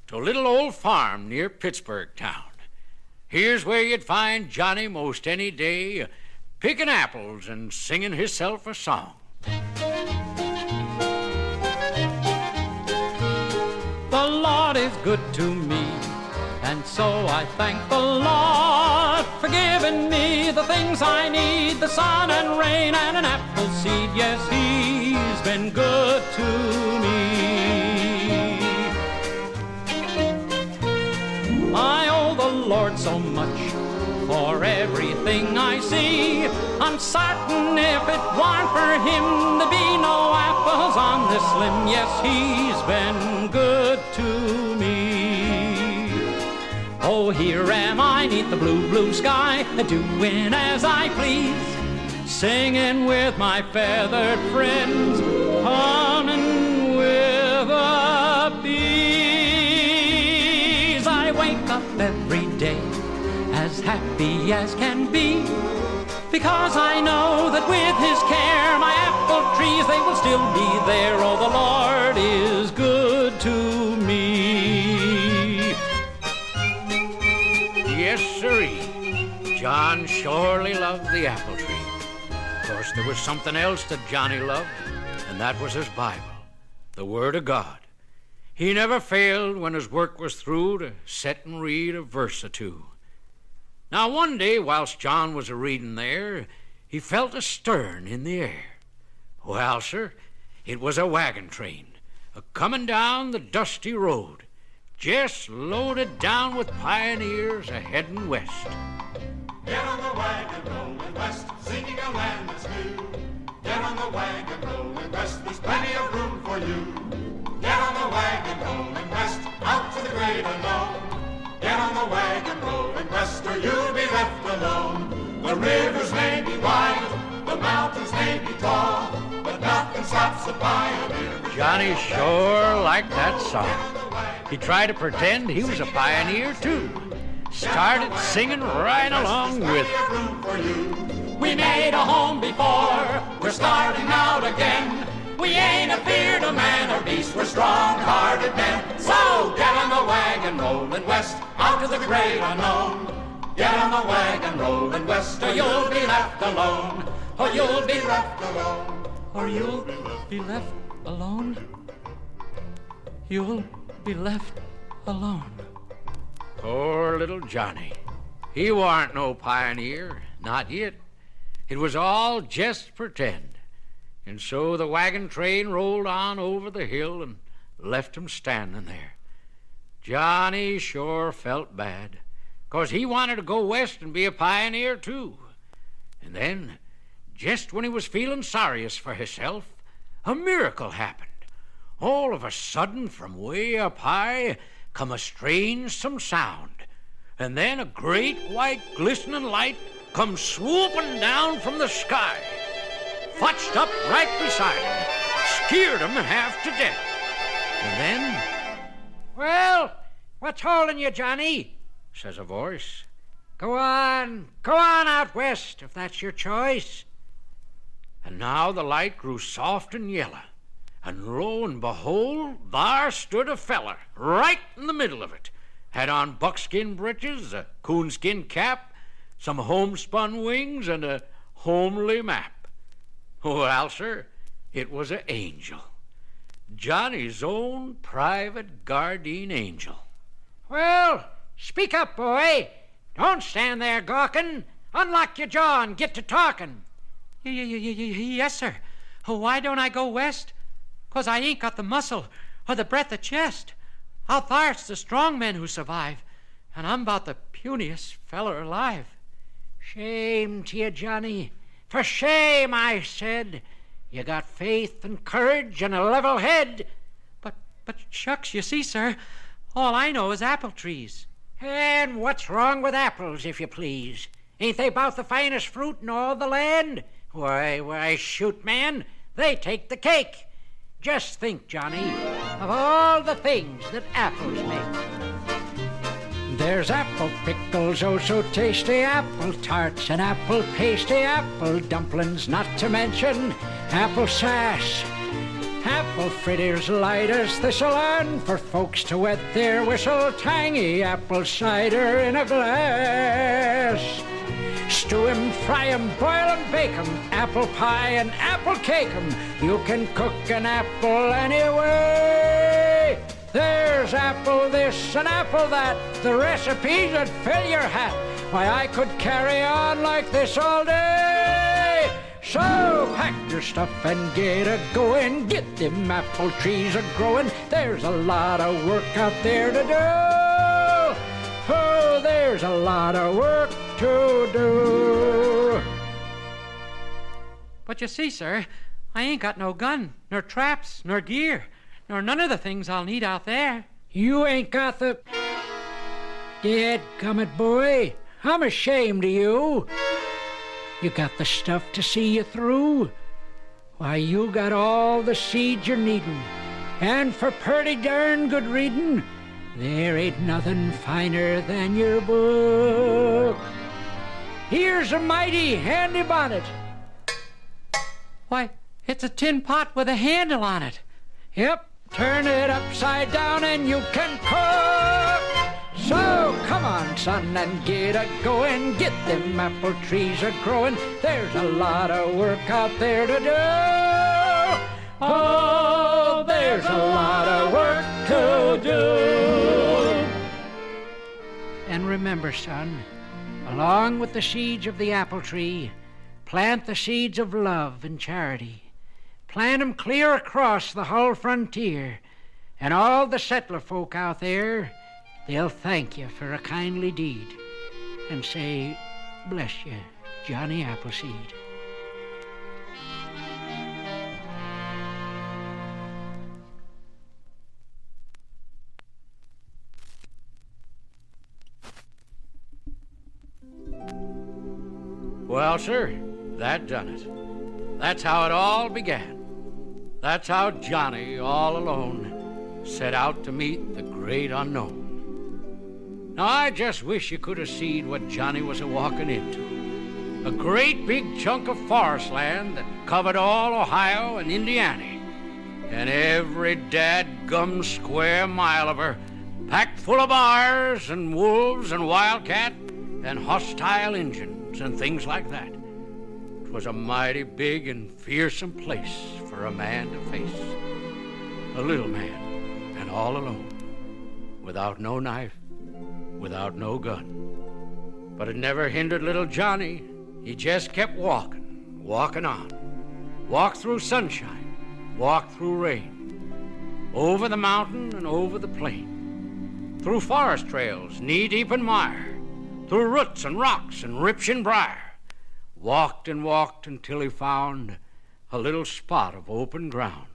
[SPEAKER 24] to a little old farm near Pittsburgh town. Here's where you'd find Johnny most any day, picking apples and singing hisself a song.
[SPEAKER 6] The Lord is good to me, and so I thank the Lord for giving me the things I need, the sun and rain and an apple seed. Yes, he's been good to me. I owe the Lord so much for everything I see. I'm certain if it weren't for him, there'd be no apples on this limb. Yes, he's been good to me. Oh, here am I 'neath the blue, blue sky, doing as I please, singing with my feathered friends, humming with the bees. I wake up every day as happy as can be, because I know that with his care my apple trees, they will still be there. Oh, the Lord is good to me.
[SPEAKER 24] Yes, sirree. John surely loved the apple tree. Of course, there was something else that Johnny loved, and that was his Bible, the Word of God. He never failed when his work was through to sit and read a verse or two. Now, one day, whilst John was a-reading there, he felt a stirring in the air. Well, sir, it was a wagon train a-comin' down the dusty road, just loaded down with pioneers a-headin' west.
[SPEAKER 7] Get on the wagon rolling west, singing a land that's new. Get on the wagon rolling west, there's plenty of room for you. Get on the wagon rolling west, out to the great unknown. Get on the wagon rolling west, or you'll be left alone. The rivers may be wide, the mountains may be tall, but nothing stops the pioneer.
[SPEAKER 24] Johnny sure liked that song. He tried to pretend he was a pioneer, too. Started singing right along with it.
[SPEAKER 6] We made a home before, we're starting out again. We ain't afeard of man or beast, we're strong-hearted men. So get on the wagon rolling west, out to the great unknown. Get on the wagon rolling west, or you'll be left alone. Or you'll be left alone.
[SPEAKER 11] Or you'll be left alone. You'll be left alone.
[SPEAKER 24] Poor little Johnny. He warn't no pioneer, not yet. It was all just pretend. And so the wagon train rolled on over the hill and left him standing there. Johnny sure felt bad, 'cause he wanted to go west and be a pioneer, too. And then, just when he was feeling sorriest for himself, a miracle happened. All of a sudden, from way up high, come a strange some sound. And then a great white glistening light come swooping down from the sky, fetched up right beside him, scared him half to death. And then,
[SPEAKER 11] "Well, what's holding you, Johnny?"
[SPEAKER 24] says a voice.
[SPEAKER 11] Go on out west, if that's your choice."
[SPEAKER 24] And now the light grew soft and yellow, and lo and behold, there stood a feller right in the middle of it. Had on buckskin breeches, a coonskin cap, some homespun wings, and a homely map. Well, sir, it was an angel. Johnny's own private guardian angel.
[SPEAKER 11] "Well, speak up, boy. Don't stand there gawking. Unlock your jaw and get to talking." Yes, sir. Why don't I go west? 'Cause I ain't got the muscle or the breadth of chest. Out there's the strong men who survive, and I'm about the puniest feller alive. "Shame to you, Johnny. For shame, I said. You got faith and courage and a level head. But shucks, you see, sir, all I know is apple trees." "And what's wrong with apples, if you please? Ain't they about the finest fruit in all the land? Why, shoot, man, they take the cake. Just think, Johnny, of all the things that apples make. There's apple pickles, oh so tasty, apple tarts and apple pasty, apple dumplings, not to mention apple sass. Apple fritters light as thistle, and for folks to wet their whistle, tangy apple cider in a glass. Stew 'em, fry 'em, boil 'em, bake 'em, apple pie and apple cake 'em. You can cook an apple anyway. There's apple this and apple that, the recipes that fill your hat. Why, I could carry on like this all day. So pack your stuff and get a-going. Get them apple trees a-growing. There's a lot of work out there to do. Oh, there's a lot of work to do. But you see, sir, I ain't got no gun, nor traps, nor gear, nor none of the things I'll need out there. You ain't got the... Dadgummit, boy, I'm ashamed of you. You got the stuff to see you through. Why, you got all the seeds you're needin', and for pretty darn good reading. There ain't nothing finer than your book. Here's a mighty handy bonnet. Why, it's a tin pot with a handle on it. Yep, turn it upside down and you can cook. So come on, son, and get a-going. Get them apple trees a-growing. There's a lot of work out there to do. Oh, there's a lot of work to do. And remember, son, along with the seeds of the apple tree, plant the seeds of love and charity. Plant 'em clear across the whole frontier, and all the settler folk out there, they'll thank you for a kindly deed and say, "Bless you, Johnny Appleseed."
[SPEAKER 24] Well, sir, that done it. That's how it all began. That's how Johnny, all alone, set out to meet the great unknown. Now, I just wish you could have seen what Johnny was a-walking into. A great big chunk of forest land that covered all Ohio and Indiana, and every dadgum square mile of her packed full of bars and wolves and wildcat and hostile Injuns and things like that. It was a mighty big and fearsome place for a man to face. A little man, and all alone, without no knife, without no gun. But it never hindered little Johnny. He just kept walking, walking on. Walked through sunshine, walked through rain, over the mountain and over the plain, through forest trails knee-deep in mire, through roots and rocks and rips and briar. Walked and walked until he found a little spot of open ground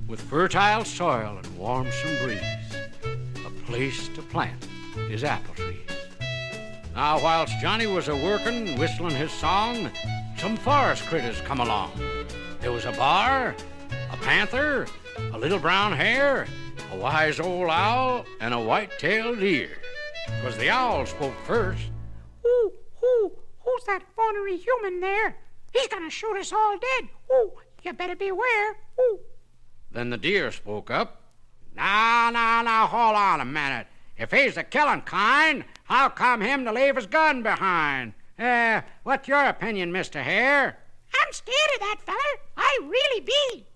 [SPEAKER 24] with fertile soil and warmsome breeze, a place to plant his apple trees. Now, whilst Johnny was a-workin', whistling his song, some forest critters come along. There was a bar, a panther, a little brown hare, a wise old owl, and a white-tailed deer. 'Twas the owl spoke first.
[SPEAKER 8] Who's that ornery human there? He's gonna shoot us all dead. Ooh, you better beware. Ooh.
[SPEAKER 24] Then the deer spoke up. Now, hold on a minute. If he's the killing kind, how come him to leave his gun behind? What's your opinion, Mr. Hare?
[SPEAKER 8] I'm scared of that feller. I really be.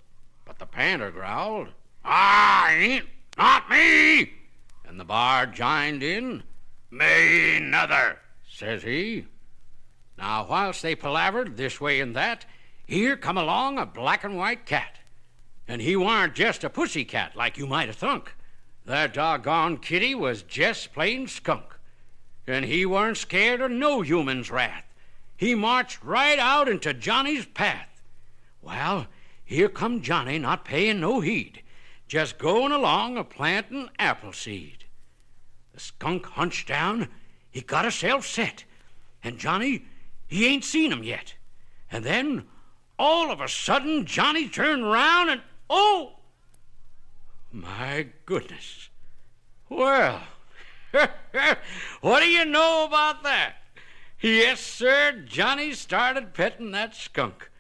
[SPEAKER 24] But the panther growled, I ain't, not me. And the bard joined in. Me nother, says he. Now, whilst they palavered this way and that, here come along a black and white cat. And he warn't just a pussy cat like you might have thunk. That doggone kitty was just plain skunk. And he weren't scared of no human's wrath. He marched right out into Johnny's path. Well, here come Johnny not paying no heed, just going along a-planting apple seed. The skunk hunched down, he got himself set, and Johnny, he ain't seen him yet. And then, all of a sudden, Johnny turned around and, oh! My goodness. Well, what do you know about that? Yes, sir, Johnny started petting that skunk.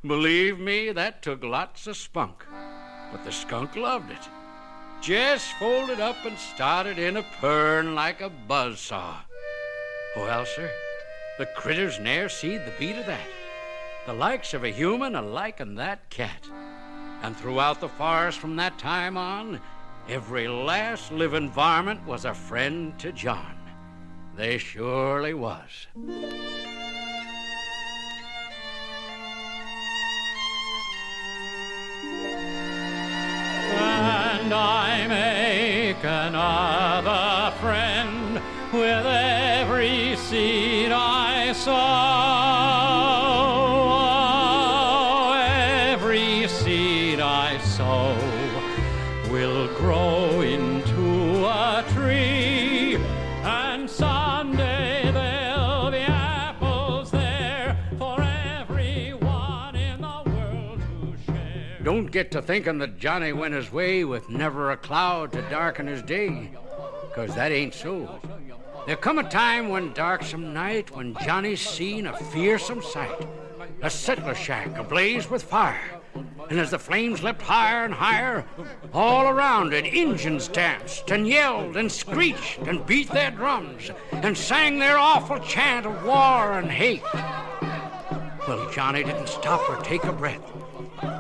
[SPEAKER 24] Believe me, that took lots of spunk. But the skunk loved it. Just folded up and started in a-purring like a buzzsaw. Well, sir, the critters ne'er seed the beat of that. The likes of a human a-liking that cat. And throughout the forest from that time on, every last living varmint was a friend to John. They surely was.
[SPEAKER 6] And I make another friend with every seed I sow. Every seed I sow will grow into a tree, and someday there'll be apples there for everyone in the world to share.
[SPEAKER 24] Don't get to thinking that Johnny went his way with never a cloud to darken his day, 'cause that ain't so. There come a time one darksome night when Johnny seen a fearsome sight, a settler shack ablaze with fire. And as the flames leapt higher and higher, all around it Injuns danced and yelled and screeched and beat their drums and sang their awful chant of war and hate. Well, Johnny didn't stop or take a breath.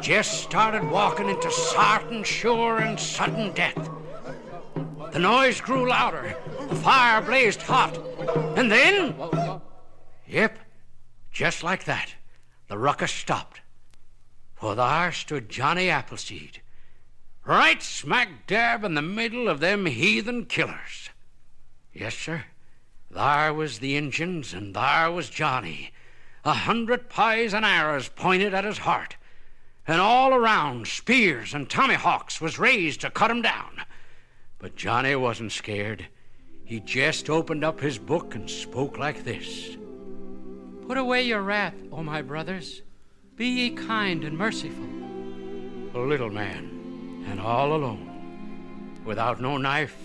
[SPEAKER 24] Just started walking into sartin, sure, and sudden death. The noise grew louder, the fire blazed hot, and then... Yep, just like that, the ruckus stopped. For there stood Johnny Appleseed, right smack dab in the middle of them heathen killers. Yes, sir, there was the Injuns, and there was Johnny, 100 pies and arrows pointed at his heart, and all around spears and tomahawks was raised to cut him down. But Johnny wasn't scared. He just opened up his book and spoke like this.
[SPEAKER 11] Put away your wrath, O my brothers. Be ye kind and merciful.
[SPEAKER 24] a little man, and all alone, without no knife,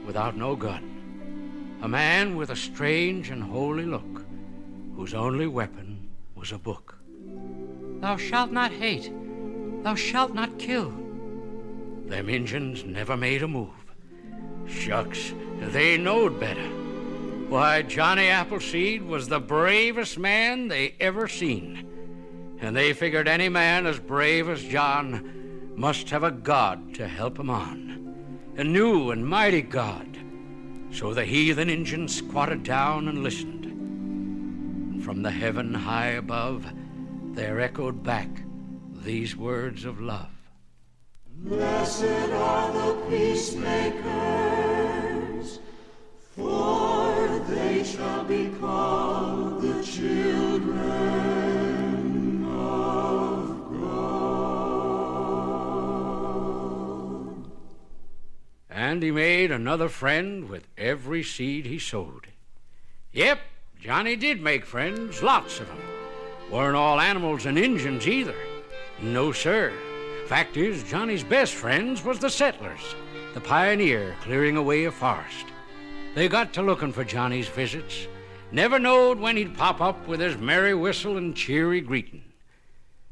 [SPEAKER 24] without no gun. A man with a strange and holy look, whose only weapon was a book.
[SPEAKER 11] Thou shalt not hate. Thou shalt not kill.
[SPEAKER 24] Them Injuns never made a move. Shucks, they knowed better. Why, Johnny Appleseed was the bravest man they ever seen. And they figured any man as brave as John must have a God to help him on. A new and mighty God. So the heathen Injuns squatted down and listened. And from the heaven high above, there echoed back these words of love.
[SPEAKER 7] Blessed are the peacemakers, for they shall be called the children of God.
[SPEAKER 24] And he made another friend with every seed he sowed. Yep, Johnny did make friends, lots of them. Weren't all animals and Injuns either. No, sir. Fact is, Johnny's best friends was the settlers, the pioneer clearing away a forest. They got to looking for Johnny's visits. Never knowed when he'd pop up with his merry whistle and cheery greeting.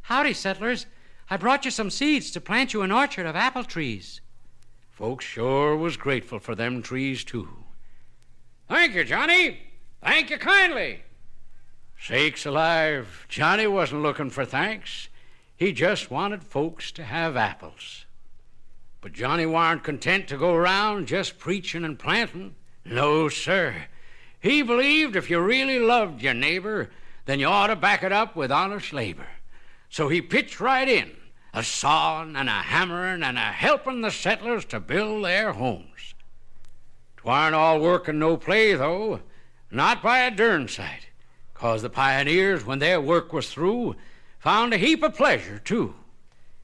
[SPEAKER 11] Howdy, settlers. I brought you some seeds to plant you an orchard of apple trees.
[SPEAKER 24] Folks sure was grateful for them trees, too. Thank you, Johnny. Thank you kindly. Sakes alive, Johnny wasn't looking for thanks. He just wanted folks to have apples. But Johnny warn't content to go around just preaching and planting. No, sir. He believed if you really loved your neighbor, then you ought to back it up with honest labor. So he pitched right in, a sawing and a hammering and a helping the settlers to build their homes. 'Twarn't all work and no play, though, not by a darn sight, 'cause the pioneers, when their work was through, found a heap of pleasure, too.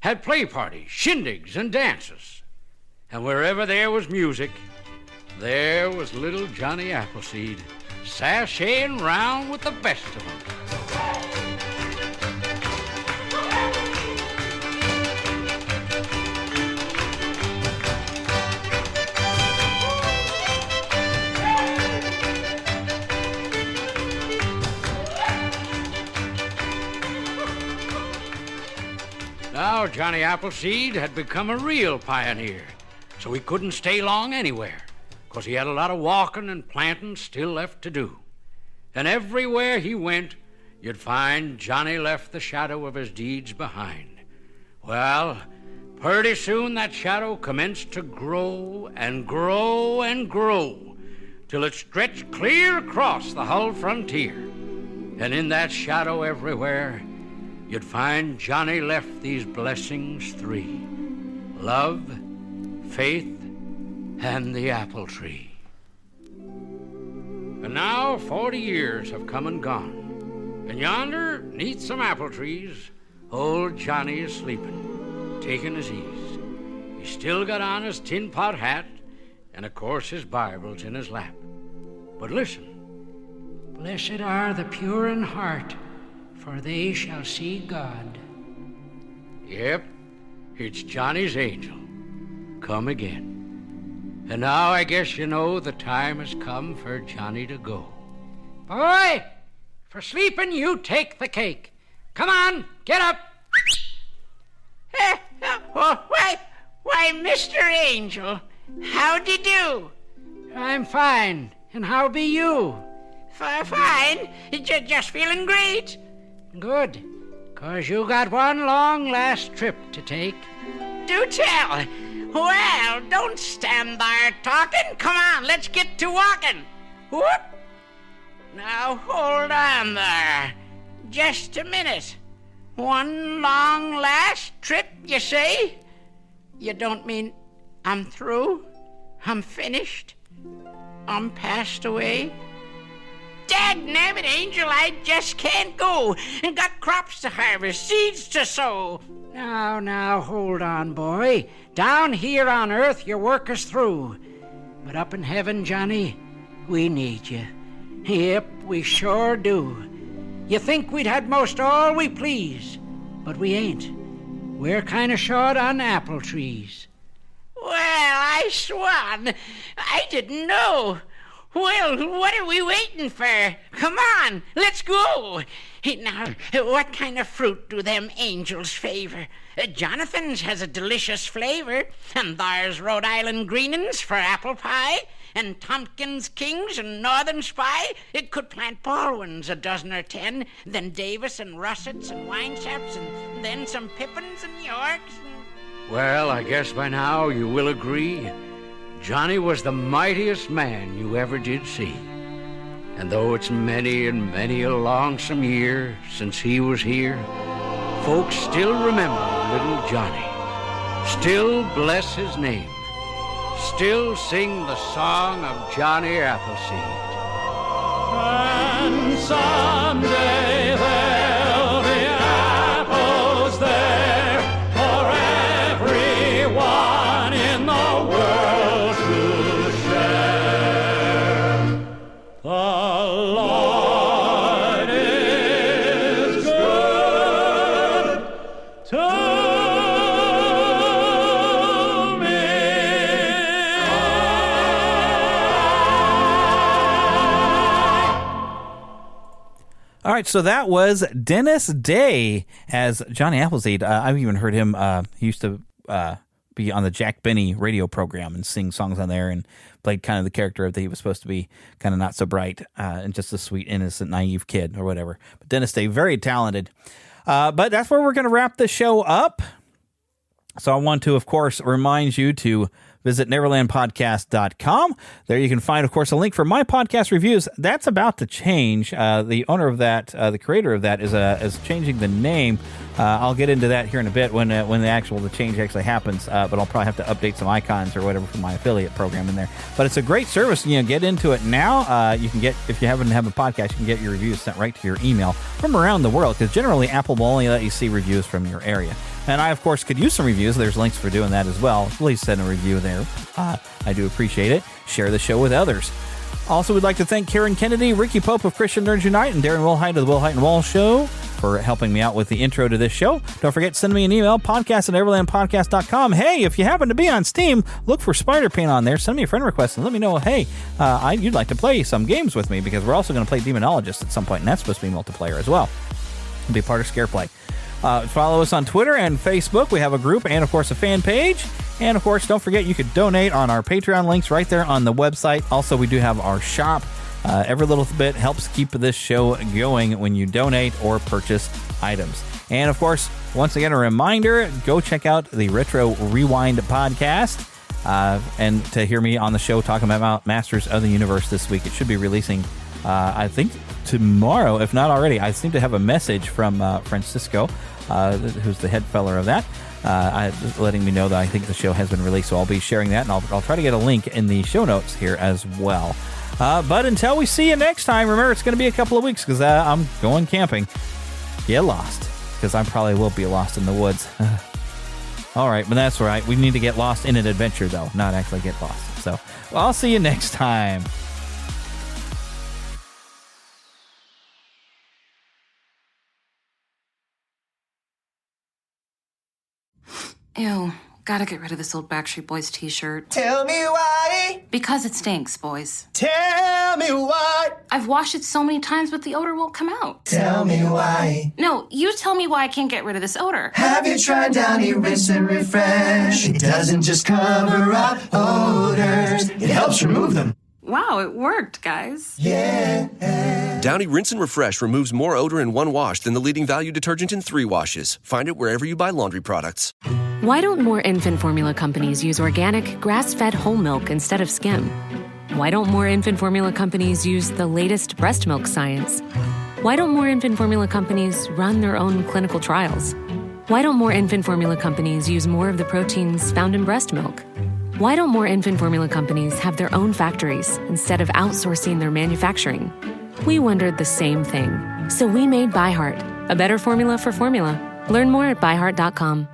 [SPEAKER 24] Had play parties, shindigs, and dances. And wherever there was music, there was little Johnny Appleseed, sashaying round with the best of them. Now Johnny Appleseed had become a real pioneer, so he couldn't stay long anywhere, 'cause he had a lot of walking and planting still left to do. And everywhere he went, you'd find Johnny left the shadow of his deeds behind. Well, pretty soon that shadow commenced to grow and grow and grow, till it stretched clear across the whole frontier. And in that shadow everywhere, you'd find Johnny left these blessings three: love, faith, and the apple tree. And now 40 years have come and gone, and yonder, 'neath some apple trees, old Johnny is sleeping, taking his ease. He's still got on his tin pot hat, and of course his Bible's in his lap. But listen.
[SPEAKER 8] Blessed are the pure in heart, for they shall see God.
[SPEAKER 24] Yep, it's Johnny's angel, come again. And now I guess you know the time has come for Johnny to go.
[SPEAKER 8] Boy, for sleeping you take the cake. Come on, get up.
[SPEAKER 9] Why, Mr. Angel, how d'ye do?
[SPEAKER 8] I'm fine, and how be you?
[SPEAKER 9] Fine, just feeling great.
[SPEAKER 8] Good, 'cause you got one long last trip to take.
[SPEAKER 9] Do tell. Well, don't stand there talking. Come on, let's get to walking. Whoop. Now, hold on there. Just a minute. One long last trip, you say? You don't mean I'm through? I'm finished? I'm passed away? Dagnabbit, Angel, I just can't go. And got crops to harvest, seeds to sow.
[SPEAKER 8] Now, hold on, boy. Down here on earth, your work is through. But up in heaven, Johnny, we need you. Yep, we sure do. You think we'd had most all we please, but we ain't. we're kind of short on apple trees.
[SPEAKER 9] Well, I swan. I didn't know. Well, what are we waiting for? Come on, let's go. Now, what kind of fruit do them angels favor? Jonathan's has a delicious flavor, and there's Rhode Island greenins for apple pie, and Tompkins Kings and Northern Spy. It could plant Baldwins, a dozen or 10, then Davis and Russets and Winesaps, and then some Pippins and Yorks.
[SPEAKER 24] Well, I guess by now you will agree, Johnny was the mightiest man you ever did see. And though it's many and many a longsome year since he was here, folks still remember little Johnny, still bless his name, still sing the song of Johnny Appleseed.
[SPEAKER 6] And someday there'll be apples there for everyone in the world to share. The Lord is good to
[SPEAKER 5] All right, so that was Dennis Day as Johnny Appleseed. I've even heard him. He used to be on the Jack Benny radio program and sing songs on there, and played kind of the character that he was supposed to be, kind of not so bright and just a sweet, innocent, naive kid or whatever. But Dennis Day, very talented. But that's where we're going to wrap the show up. So I want to, of course, remind you to visit neverlandpodcast.com. There you can find, of course, a link for my podcast reviews. That's about to change. The owner of that, the creator of that, is changing the name. I'll get into that here in a bit when the change actually happens. But I'll probably have to update some icons or whatever for my affiliate program in there. But it's a great service. Get into it now. You can get, if you happen to have a podcast, you can get your reviews sent right to your email from around the world, because generally Apple will only let you see reviews from your area. And I, of course, could use some reviews. There's links for doing that as well. Please send a review there. I do appreciate it. Share the show with others. Also, we'd like to thank Karen Kennedy, Ricky Pope of Christian Nerds Unite, and Darren Wilhite of the Wilhite and Wall Show for helping me out with the intro to this show. Don't forget, send me an email, podcast@neverlandpodcast.com. Hey, if you happen to be on Steam, look for Spider Paint on there. Send me a friend request and let me know, hey, you'd like to play some games with me, because we're also going to play Demonologist at some point, and that's supposed to be multiplayer as well. It'll be part of Scareplay. Follow us on Twitter and Facebook. We have a group and, of course, a fan page. And, of course, don't forget you could donate on our Patreon links right there on the website. Also, we do have our shop. Every little bit helps keep this show going when you donate or purchase items. And, of course, once again, a reminder, go check out the Retro Rewind podcast and to hear me on the show talking about Masters of the Universe this week. It should be releasing, I think, tomorrow, if not already. I seem to have a message from Francisco, who's the head feller of that, letting me know that I think the show has been released. So I'll be sharing that, and I'll try to get a link in the show notes here as well. But until we see you next time, remember, it's going to be a couple of weeks because I'm going camping. Get lost, because I probably will be lost in the woods. All right, but that's right. We need to get lost in an adventure, though, not actually get lost. So I'll see you next time.
[SPEAKER 15] Ew, gotta get rid of this old Backstreet Boys t-shirt.
[SPEAKER 10] Tell me why.
[SPEAKER 15] Because it stinks, boys.
[SPEAKER 10] Tell me why.
[SPEAKER 15] I've washed it so many times, but the odor won't come out.
[SPEAKER 10] Tell me why.
[SPEAKER 15] No, you tell me why I can't get rid of this odor.
[SPEAKER 10] Have you tried Downy Rinse and Refresh? It doesn't just cover up odors, it helps remove them.
[SPEAKER 15] Wow, it worked, guys.
[SPEAKER 10] Yeah.
[SPEAKER 12] Downy Rinse and Refresh removes more odor in one wash than the leading value detergent in 3 washes. Find it wherever you buy laundry products.
[SPEAKER 13] Why don't more infant formula companies use organic, grass-fed whole milk instead of skim? Why don't more infant formula companies use the latest breast milk science? Why don't more infant formula companies run their own clinical trials? Why don't more infant formula companies use more of the proteins found in breast milk? Why don't more infant formula companies have their own factories instead of outsourcing their manufacturing? We wondered the same thing. So we made ByHeart, a better formula for formula. Learn more at byheart.com.